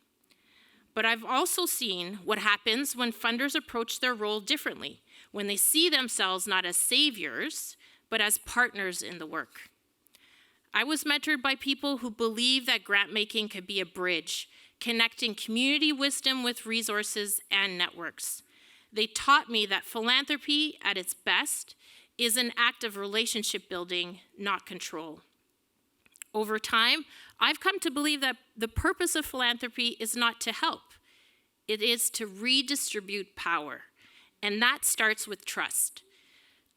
But I've also seen what happens when funders approach their role differently, when they see themselves not as saviors, but as partners in the work. I was mentored by people who believe that grant making could be a bridge, connecting community wisdom with resources and networks. They taught me that philanthropy, at its best, is an act of relationship building, not control. Over time, I've come to believe that the purpose of philanthropy is not to help. It is to redistribute power, and that starts with trust.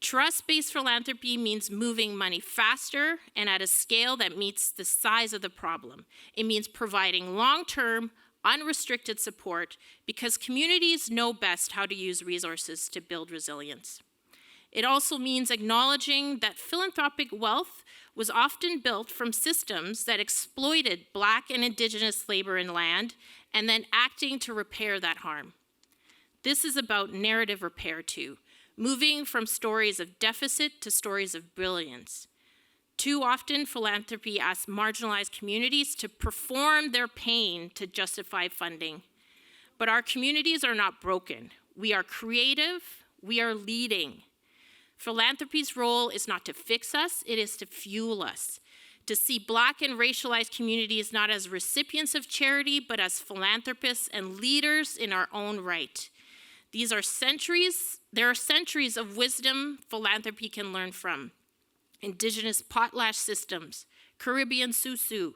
Trust-based philanthropy means moving money faster and at a scale that meets the size of the problem. It means providing long-term, unrestricted support because communities know best how to use resources to build resilience. It also means acknowledging that philanthropic wealth was often built from systems that exploited Black and Indigenous labor and land, and then acting to repair that harm. This is about narrative repair too, moving from stories of deficit to stories of brilliance. Too often, philanthropy asks marginalized communities to perform their pain to justify funding. But our communities are not broken. We are creative, we are leading. Philanthropy's role is not to fix us, it is to fuel us. To see Black and racialized communities not as recipients of charity, but as philanthropists and leaders in our own right. There are centuries of wisdom philanthropy can learn from. Indigenous potlatch systems, Caribbean susu,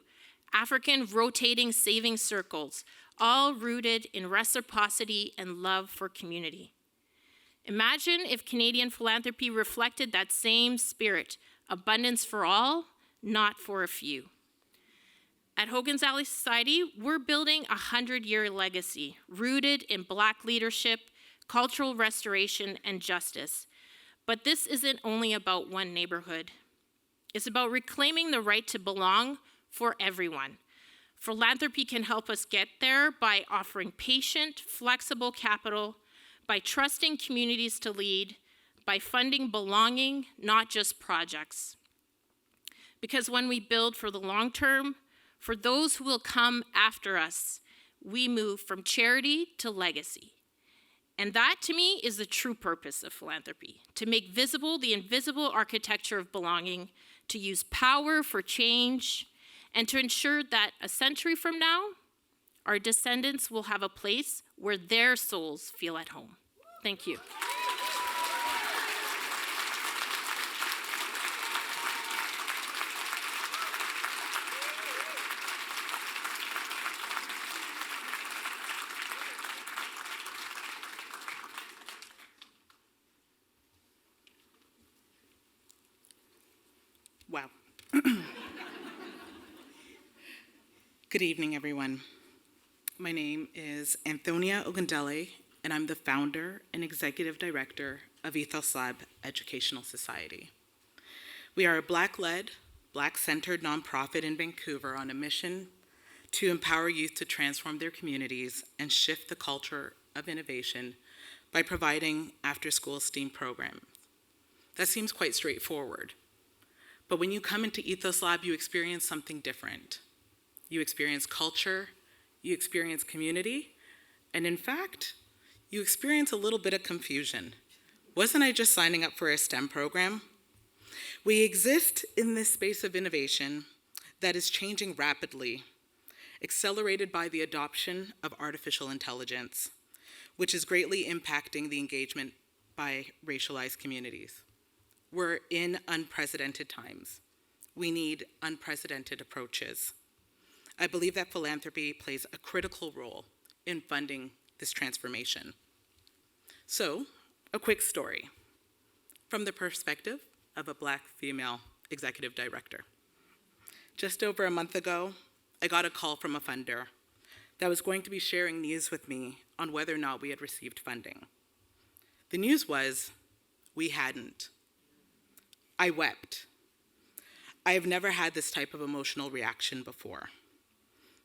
African rotating saving circles, all rooted in reciprocity and love for community. Imagine if Canadian philanthropy reflected that same spirit, abundance for all, not for a few. At Hogan's Alley Society, we're building a 100-year legacy rooted in Black leadership, cultural restoration, and justice. But this isn't only about one neighborhood. It's about reclaiming the right to belong for everyone. Philanthropy can help us get there by offering patient, flexible capital, by trusting communities to lead, by funding belonging, not just projects. Because when we build for the long term, for those who will come after us, we move from charity to legacy. And that, to me, is the true purpose of philanthropy, to make visible the invisible architecture of belonging, to use power for change, and to ensure that a century from now, our descendants will have a place where their souls feel at home. Thank you. Wow. Good evening, everyone. My name is Anthonia Ogundele, and I'm the founder and executive director of Ethọ Educational Society. We are a Black-led, Black-centered nonprofit in Vancouver on a mission to empower youth to transform their communities and shift the culture of innovation by providing after-school STEAM programs. That seems quite straightforward. But when you come into Ethos Lab, you experience something different. You experience culture, you experience community, and in fact, you experience a little bit of confusion. Wasn't I just signing up for a STEM program? We exist in this space of innovation that is changing rapidly, accelerated by the adoption of artificial intelligence, which is greatly impacting the engagement by racialized communities. We're in unprecedented times. We need unprecedented approaches. I believe that philanthropy plays a critical role in funding this transformation. So, a quick story from the perspective of a Black female executive director. Just over a month ago, I got a call from a funder that was going to be sharing news with me on whether or not we had received funding. The news was, we hadn't. I wept. I have never had this type of emotional reaction before.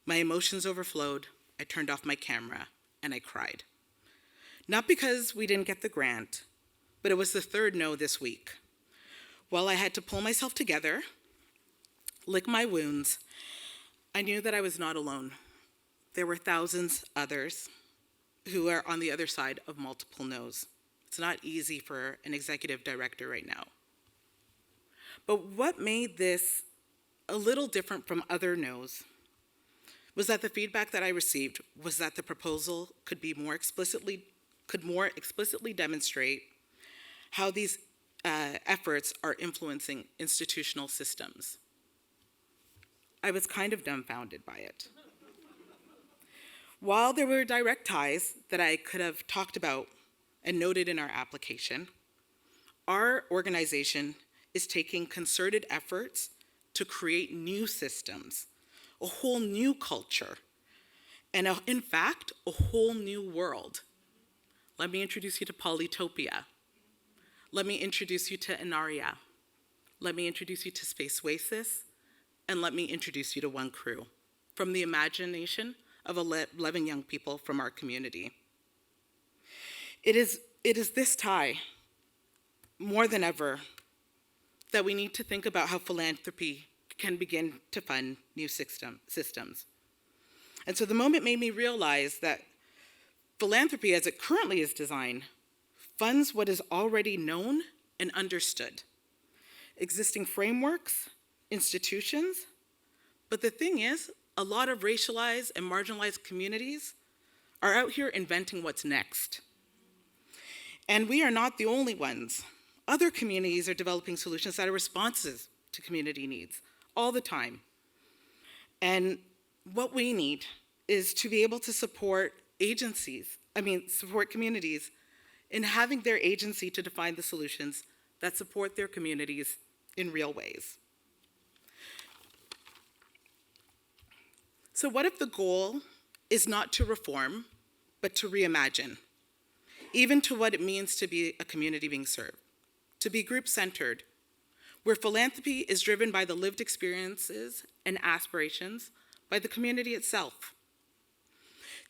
My emotions overflowed, I turned off my camera, and I cried. Not because we didn't get the grant, but it was the third no this week. While I had to pull myself together, lick my wounds, I knew that I was not alone. There were thousands others who are on the other side of multiple no's. It's not easy for an executive director right now. But what made this a little different from other no's was that the feedback that I received was that the proposal could more explicitly demonstrate how these efforts are influencing institutional systems. I was kind of dumbfounded by it. While there were direct ties that I could have talked about and noted in our application, our organization is taking concerted efforts to create new systems, a whole new culture, and in fact, a whole new world. Let me introduce you to Polytopia. Let me introduce you to Inaria. Let me introduce you to Space Oasis, and let me introduce you to One Crew, from the imagination of 11 young people from our community. It is this tie, more than ever, that we need to think about how philanthropy can begin to fund new systems. And so the moment made me realize that philanthropy, as it currently is designed, funds what is already known and understood. Existing frameworks, institutions, but the thing is, a lot of racialized and marginalized communities are out here inventing what's next. And we are not the only ones. Other communities are developing solutions that are responses to community needs all the time. And what we need is to be able to support communities in having their agency to define the solutions that support their communities in real ways. So what if the goal is not to reform, but to reimagine, even to what it means to be a community being served, to be group-centered, where philanthropy is driven by the lived experiences and aspirations by the community itself.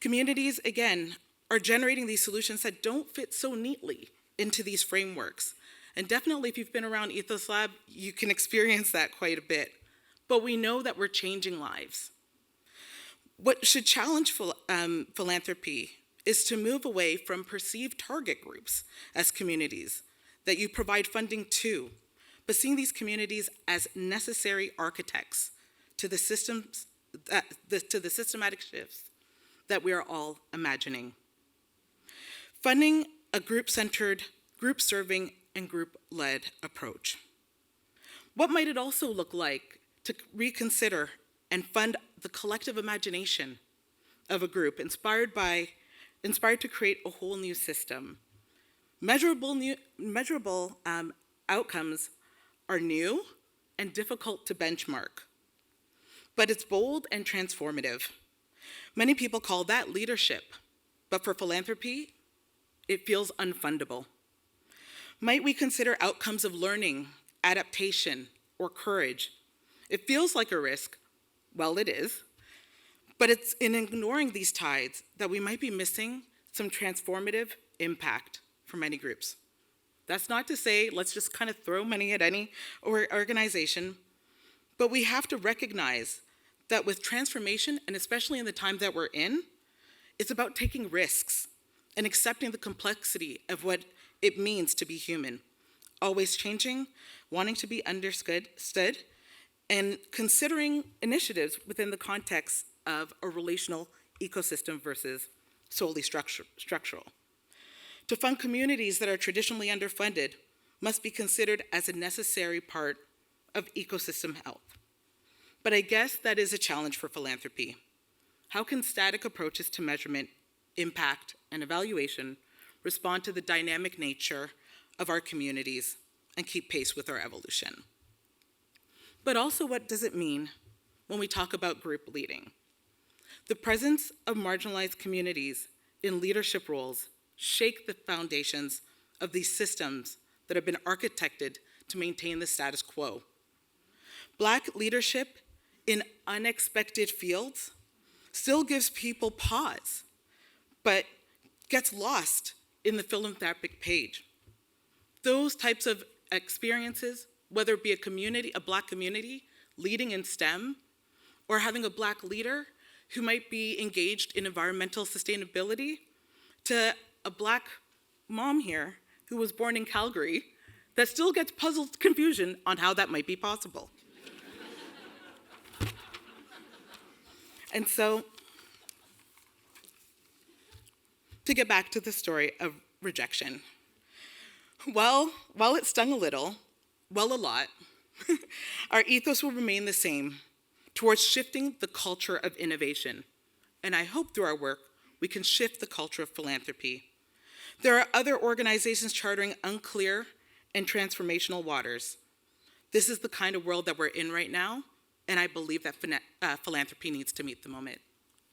Communities, again, are generating these solutions that don't fit so neatly into these frameworks. And definitely, if you've been around Ethos Lab, you can experience that quite a bit. But we know that we're changing lives. What should challenge philanthropy is to move away from perceived target groups as communities that you provide funding to, but seeing these communities as necessary architects to the systematic shifts that we are all imagining. Funding a group-centered, group-serving, and group-led approach. What might it also look like to reconsider and fund the collective imagination of a group inspired to create a whole new system? Measurable outcomes are new and difficult to benchmark, but it's bold and transformative. Many people call that leadership, but for philanthropy, it feels unfundable. Might we consider outcomes of learning, adaptation, or courage? It feels like a risk. Well, it is. But it's in ignoring these tides that we might be missing some transformative impact for many groups. That's not to say let's just kind of throw money at any organization, but we have to recognize that with transformation, and especially in the time that we're in, it's about taking risks and accepting the complexity of what it means to be human, always changing, wanting to be understood, and considering initiatives within the context of a relational ecosystem versus solely structural. To fund communities that are traditionally underfunded must be considered as a necessary part of ecosystem health. But I guess that is a challenge for philanthropy. How can static approaches to measurement, impact, and evaluation respond to the dynamic nature of our communities, and keep pace with our evolution. But also, what does it mean when we talk about group leading? The presence of marginalized communities in leadership roles shake the foundations of these systems that have been architected to maintain the status quo. Black leadership in unexpected fields still gives people pause, but gets lost in the philanthropic page. Those types of experiences, whether it be a Black community leading in STEM, or having a Black leader who might be engaged in environmental sustainability, to a Black mom here who was born in Calgary that still gets puzzled confusion on how that might be possible. And so, to get back to the story of rejection, while it stung a little, a lot, our ethos will remain the same towards shifting the culture of innovation. And I hope through our work, we can shift the culture of philanthropy. There are other organizations chartering unclear and transformational waters. This is the kind of world that we're in right now, and I believe that philanthropy needs to meet the moment.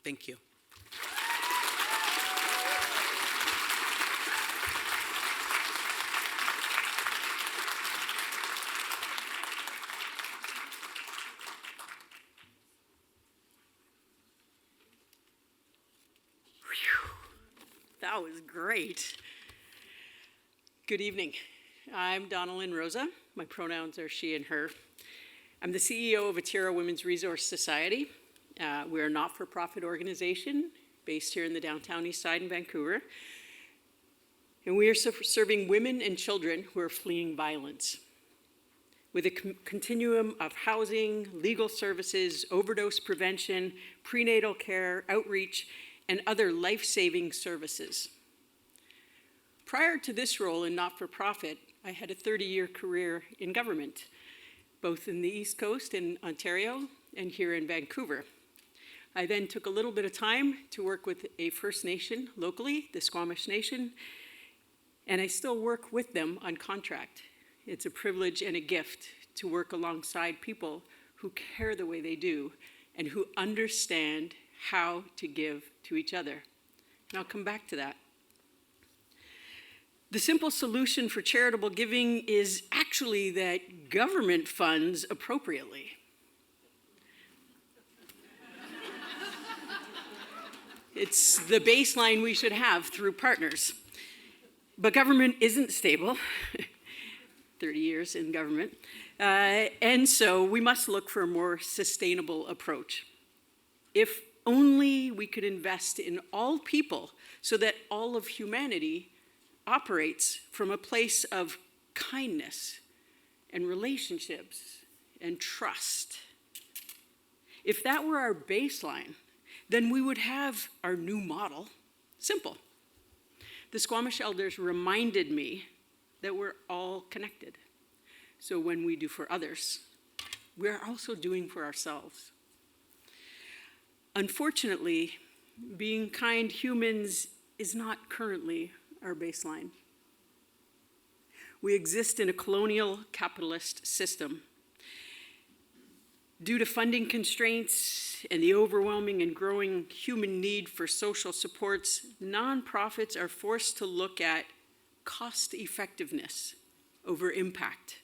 Thank you. That was great. Good evening. I'm Donna-Lynn Rosa. My pronouns are she and her. I'm the CEO of Atira Women's Resource Society. We're a not-for-profit organization based here in the downtown east side in Vancouver. And we are serving women and children who are fleeing violence with a continuum of housing, legal services, overdose prevention, prenatal care, outreach, and other life-saving services. Prior to this role in not-for-profit, I had a 30-year career in government, both in the East Coast in Ontario and here in Vancouver. I then took a little bit of time to work with a First Nation locally, the Squamish Nation, and I still work with them on contract. It's a privilege and a gift to work alongside people who care the way they do and who understand how to give to each other. And I'll come back to that. The simple solution for charitable giving is actually that government funds appropriately. It's the baseline we should have through partners. But government isn't stable, 30 years in government, and so we must look for a more sustainable approach. If only we could invest in all people so that all of humanity operates from a place of kindness and relationships and trust. If that were our baseline, then we would have our new model simple. The Squamish elders reminded me that we're all connected. So when we do for others, we're also doing for ourselves. Unfortunately, being kind humans is not currently our baseline. We exist in a colonial capitalist system. Due to funding constraints and the overwhelming and growing human need for social supports, nonprofits are forced to look at cost effectiveness over impact.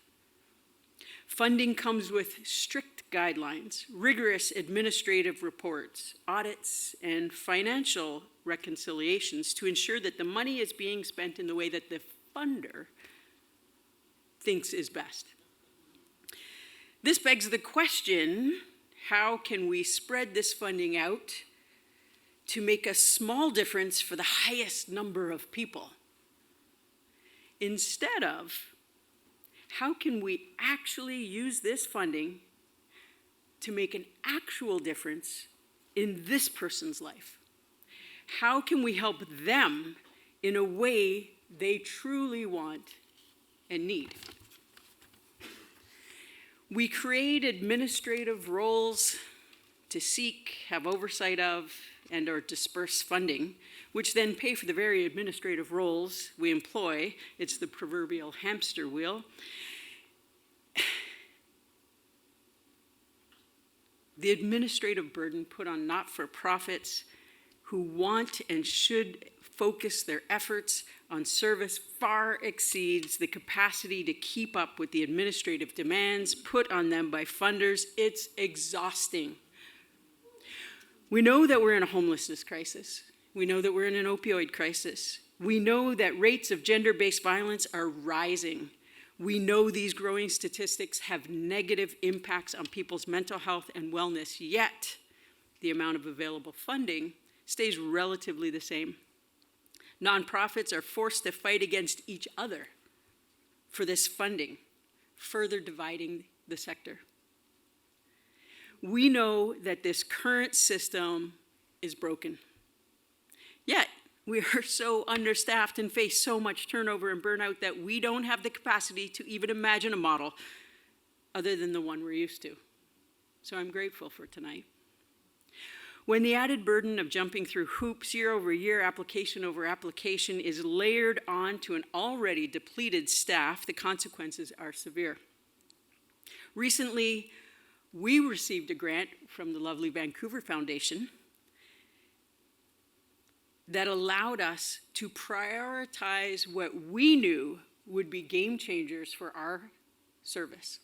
Funding comes with strict guidelines, rigorous administrative reports, audits, and financial reconciliations to ensure that the money is being spent in the way that the funder thinks is best. This begs the question, how can we spread this funding out to make a small difference for the highest number of people? Instead of, how can we actually use this funding to make an actual difference in this person's life? How can we help them in a way they truly want and need? We create administrative roles to seek, have oversight of, and or disperse funding, which then pay for the very administrative roles we employ. It's the proverbial hamster wheel. The administrative burden put on not-for-profits who want and should focus their efforts on service far exceeds the capacity to keep up with the administrative demands put on them by funders. It's exhausting. We know that we're in a homelessness crisis. We know that we're in an opioid crisis. We know that rates of gender-based violence are rising. We know these growing statistics have negative impacts on people's mental health and wellness, yet the amount of available funding stays relatively the same. Nonprofits are forced to fight against each other for this funding, further dividing the sector. We know that this current system is broken. Yet, we are so understaffed and face so much turnover and burnout that we don't have the capacity to even imagine a model other than the one we're used to. So I'm grateful for tonight. When the added burden of jumping through hoops year over year, application over application, is layered onto an already depleted staff, the consequences are severe. Recently, we received a grant from the lovely Vancouver Foundation that allowed us to prioritize what we knew would be game changers for our service.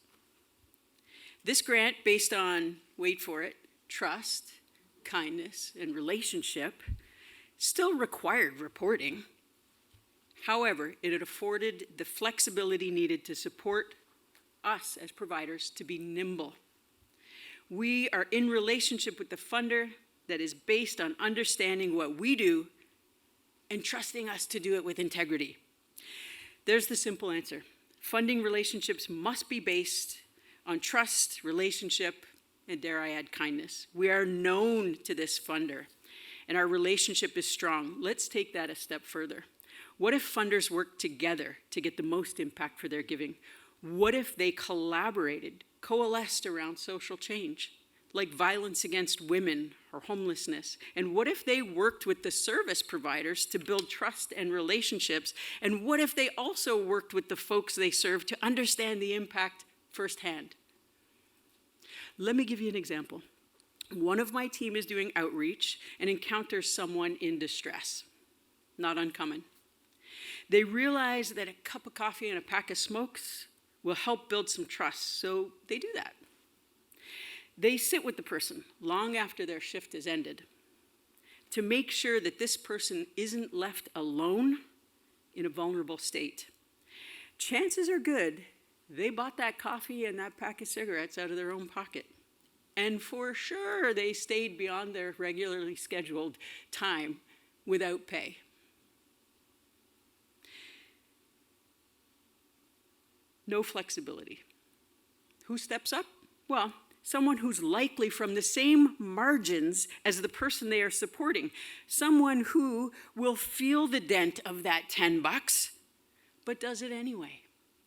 This grant, based on, wait for it, trust, kindness, and relationship, still required reporting. However, it had afforded the flexibility needed to support us as providers to be nimble. We are in relationship with the funder that is based on understanding what we do and trusting us to do it with integrity. There's the simple answer. Funding relationships must be based on trust, relationship, and dare I add, kindness. We are known to this funder, and our relationship is strong. Let's take that a step further. What if funders worked together to get the most impact for their giving? What if they collaborated, coalesced around social change, like violence against women or homelessness? And what if they worked with the service providers to build trust and relationships? And what if they also worked with the folks they serve to understand the impact firsthand? Let me give you an example. One of my team is doing outreach and encounters someone in distress. Not uncommon. They realize that a cup of coffee and a pack of smokes will help build some trust, so they do that. They sit with the person long after their shift is ended to make sure that this person isn't left alone in a vulnerable state. Chances are good they bought that coffee and that pack of cigarettes out of their own pocket. And for sure, they stayed beyond their regularly scheduled time without pay. No flexibility. Who steps up? Well, someone who's likely from the same margins as the person they are supporting. Someone who will feel the dent of that $10, but does it anyway.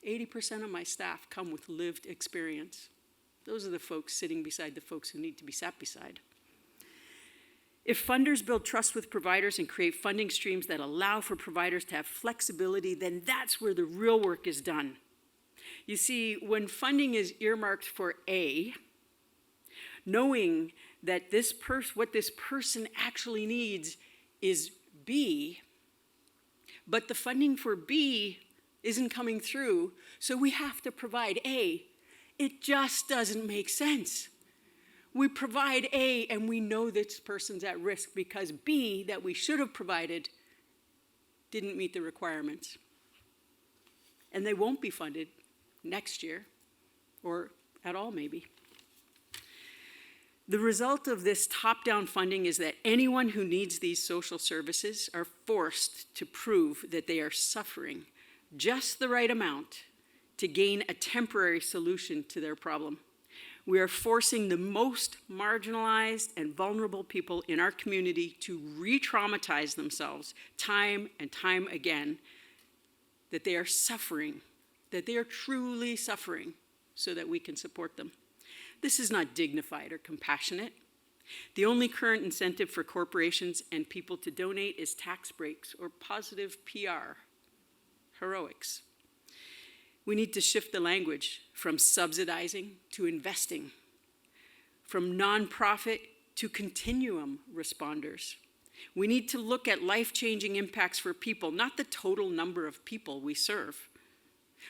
80% of my staff come with lived experience. Those are the folks sitting beside the folks who need to be sat beside. If funders build trust with providers and create funding streams that allow for providers to have flexibility, then that's where the real work is done. You see, when funding is earmarked for A, knowing that what this person actually needs is B, but the funding for B isn't coming through, so we have to provide A. It just doesn't make sense. We provide A and we know this person's at risk because B, that we should have provided, didn't meet the requirements. And they won't be funded next year, or at all maybe. The result of this top-down funding is that anyone who needs these social services are forced to prove that they are suffering just the right amount to gain a temporary solution to their problem. We are forcing the most marginalized and vulnerable people in our community to re-traumatize themselves time and time again that they are suffering, that they are truly suffering, so that we can support them. This is not dignified or compassionate. The only current incentive for corporations and people to donate is tax breaks or positive PR, heroics. We need to shift the language from subsidizing to investing, from nonprofit to continuum responders. We need to look at life-changing impacts for people, not the total number of people we serve.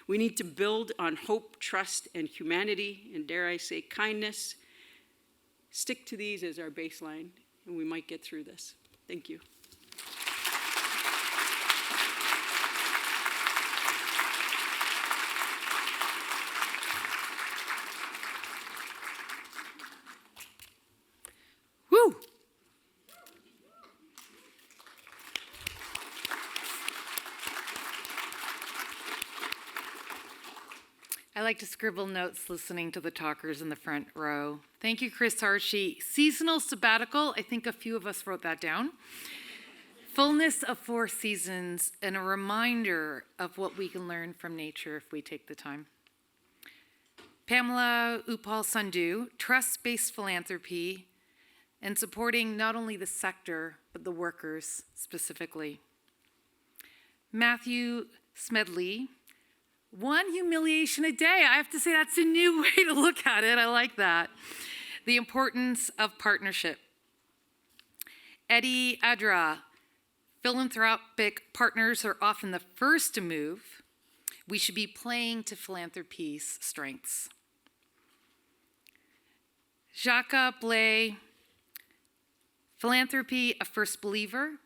We need to build on hope, trust, and humanity, and dare I say, kindness. Stick to these as our baseline, and we might get through this. Thank you. Woo! I like to scribble notes listening to the talkers in the front row. Thank you, Kris, Archie. Seasonal sabbatical, I think a few of us wrote that down. Fullness of 4 seasons, and a reminder of what we can learn from nature if we take the time. Pamela, Uppal-Sandhu, trust-based philanthropy, and supporting not only the sector, but the workers specifically. Matthew Smedley, 1 humiliation a day. I have to say that's a new way to look at it. I like that. The importance of partnership. Eddy, Adra, philanthropic partners are often the first to move. We should be playing to philanthropy's strengths. Djaka, Blais, philanthropy, a first believer,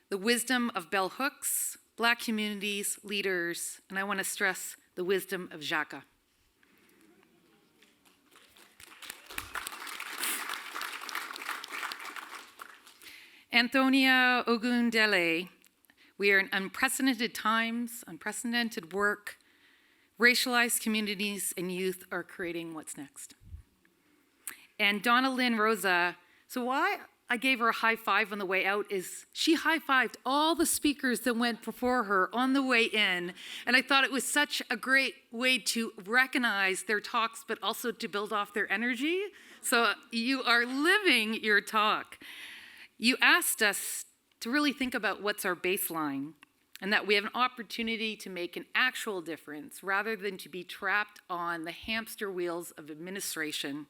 the wisdom of bell hooks, Black communities, leaders, and I want to stress the wisdom of Djaka. Anthonia, Ogundele, we are in unprecedented times, unprecedented work. Racialized communities and youth are creating what's next. And Donna-Lynn, Rosa, so why I gave her a high five on the way out is she high-fived all the speakers that went before her on the way in. And I thought it was such a great way to recognize their talks, but also to build off their energy. So you are living your talk. You asked us to really think about what's our baseline and that we have an opportunity to make an actual difference rather than to be trapped on the hamster wheels of administration.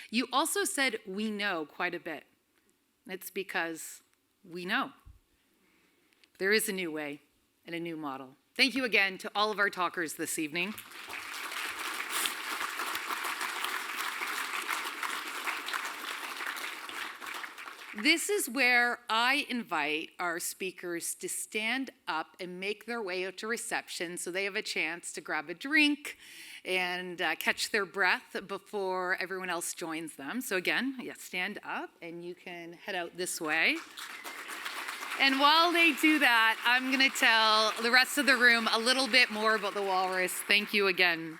You also said we know quite a bit. It's because we know. There is a new way and a new model. Thank you again to all of our talkers this evening. This is where I invite our speakers to stand up and make their way out to reception so they have a chance to grab a drink and catch their breath before everyone else joins them. So again, stand up and you can head out this way. And while they do that, I'm going to tell the rest of the room a little bit more about the Walrus. Thank you again.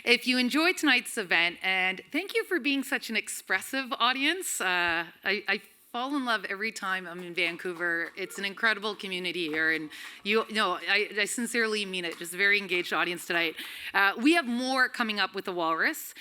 If you enjoyed tonight's event, and thank you for being such an expressive audience. I fall in love every time I'm in Vancouver. It's an incredible community here, and I sincerely mean it. Just a very engaged audience tonight. We have more coming up with the Walrus.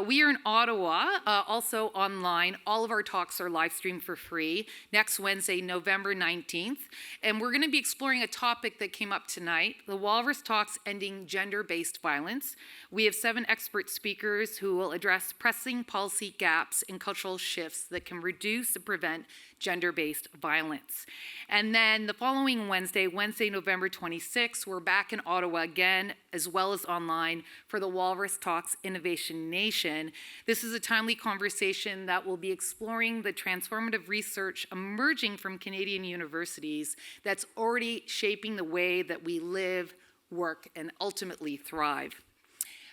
We are in Ottawa, also online. All of our talks are live streamed for free next Wednesday, November 19th, and we're going to be exploring a topic that came up tonight, the Walrus Talks Ending Gender-Based Violence. We have 7 expert speakers who will address pressing policy gaps and cultural shifts that can reduce and prevent gender-based violence. And then the following Wednesday, November 26th, we're back in Ottawa again, as well as online, for the Walrus Talks Innovation Nation. This is a timely conversation that will be exploring the transformative research emerging from Canadian universities that's already shaping the way that we live, work, and ultimately thrive.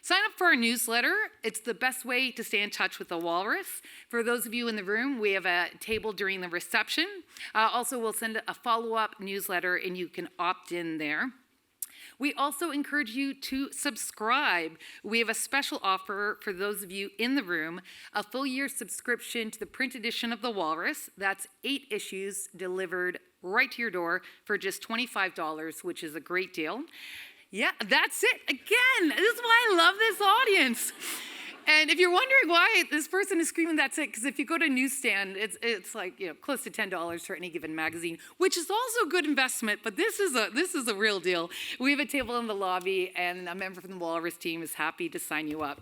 Sign up for our newsletter. It's the best way to stay in touch with the Walrus. For those of you in the room, we have a table during the reception. Also, we'll send a follow-up newsletter and you can opt in there. We also encourage you to subscribe. We have a special offer for those of you in the room, a full year subscription to the print edition of the Walrus. That's 8 issues delivered right to your door for just $25, which is a great deal. Yeah, that's it. Again, this is why I love this audience. And if you're wondering why this person is screaming, that's it, because if you go to a newsstand, it's like, you know, close to $10 for any given magazine, which is also a good investment, but this is a real deal. We have a table in the lobby, and a member from the Walrus team is happy to sign you up.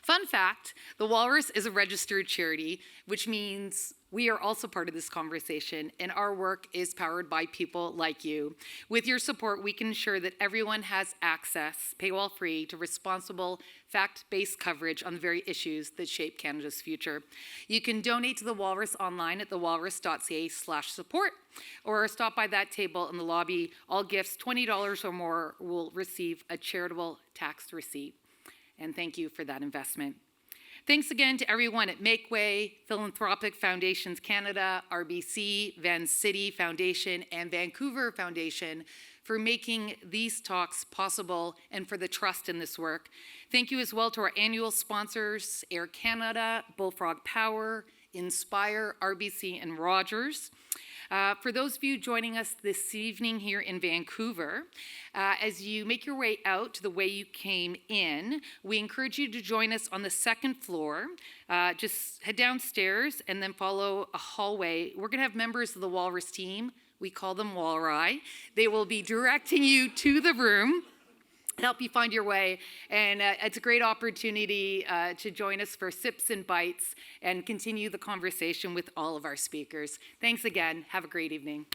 Fun fact, the Walrus is a registered charity, which means we are also part of this conversation, and our work is powered by people like you. With your support, we can ensure that everyone has access, paywall-free, to responsible, fact-based coverage on the very issues that shape Canada's future. You can donate to the Walrus online at thewalrus.ca/support, or stop by that table in the lobby. All gifts, $20 or more, will receive a charitable tax receipt. And thank you for that investment. Thanks again to everyone at Make Way, Philanthropic Foundations Canada, RBC, Van City Foundation, and Vancouver Foundation for making these talks possible and for the trust in this work. Thank you as well to our annual sponsors, Air Canada, Bullfrog Power, Inspire, RBC, and Rogers. For those of you joining us this evening here in Vancouver, as you make your way out to the way you came in, we encourage you to join us on the second floor. Just head downstairs and then follow a hallway. We're going to have members of the Walrus team. We call them Walri. They will be directing you to the room, help you find your way, and it's a great opportunity to join us for sips and bites and continue the conversation with all of our speakers. Thanks again. Have a great evening.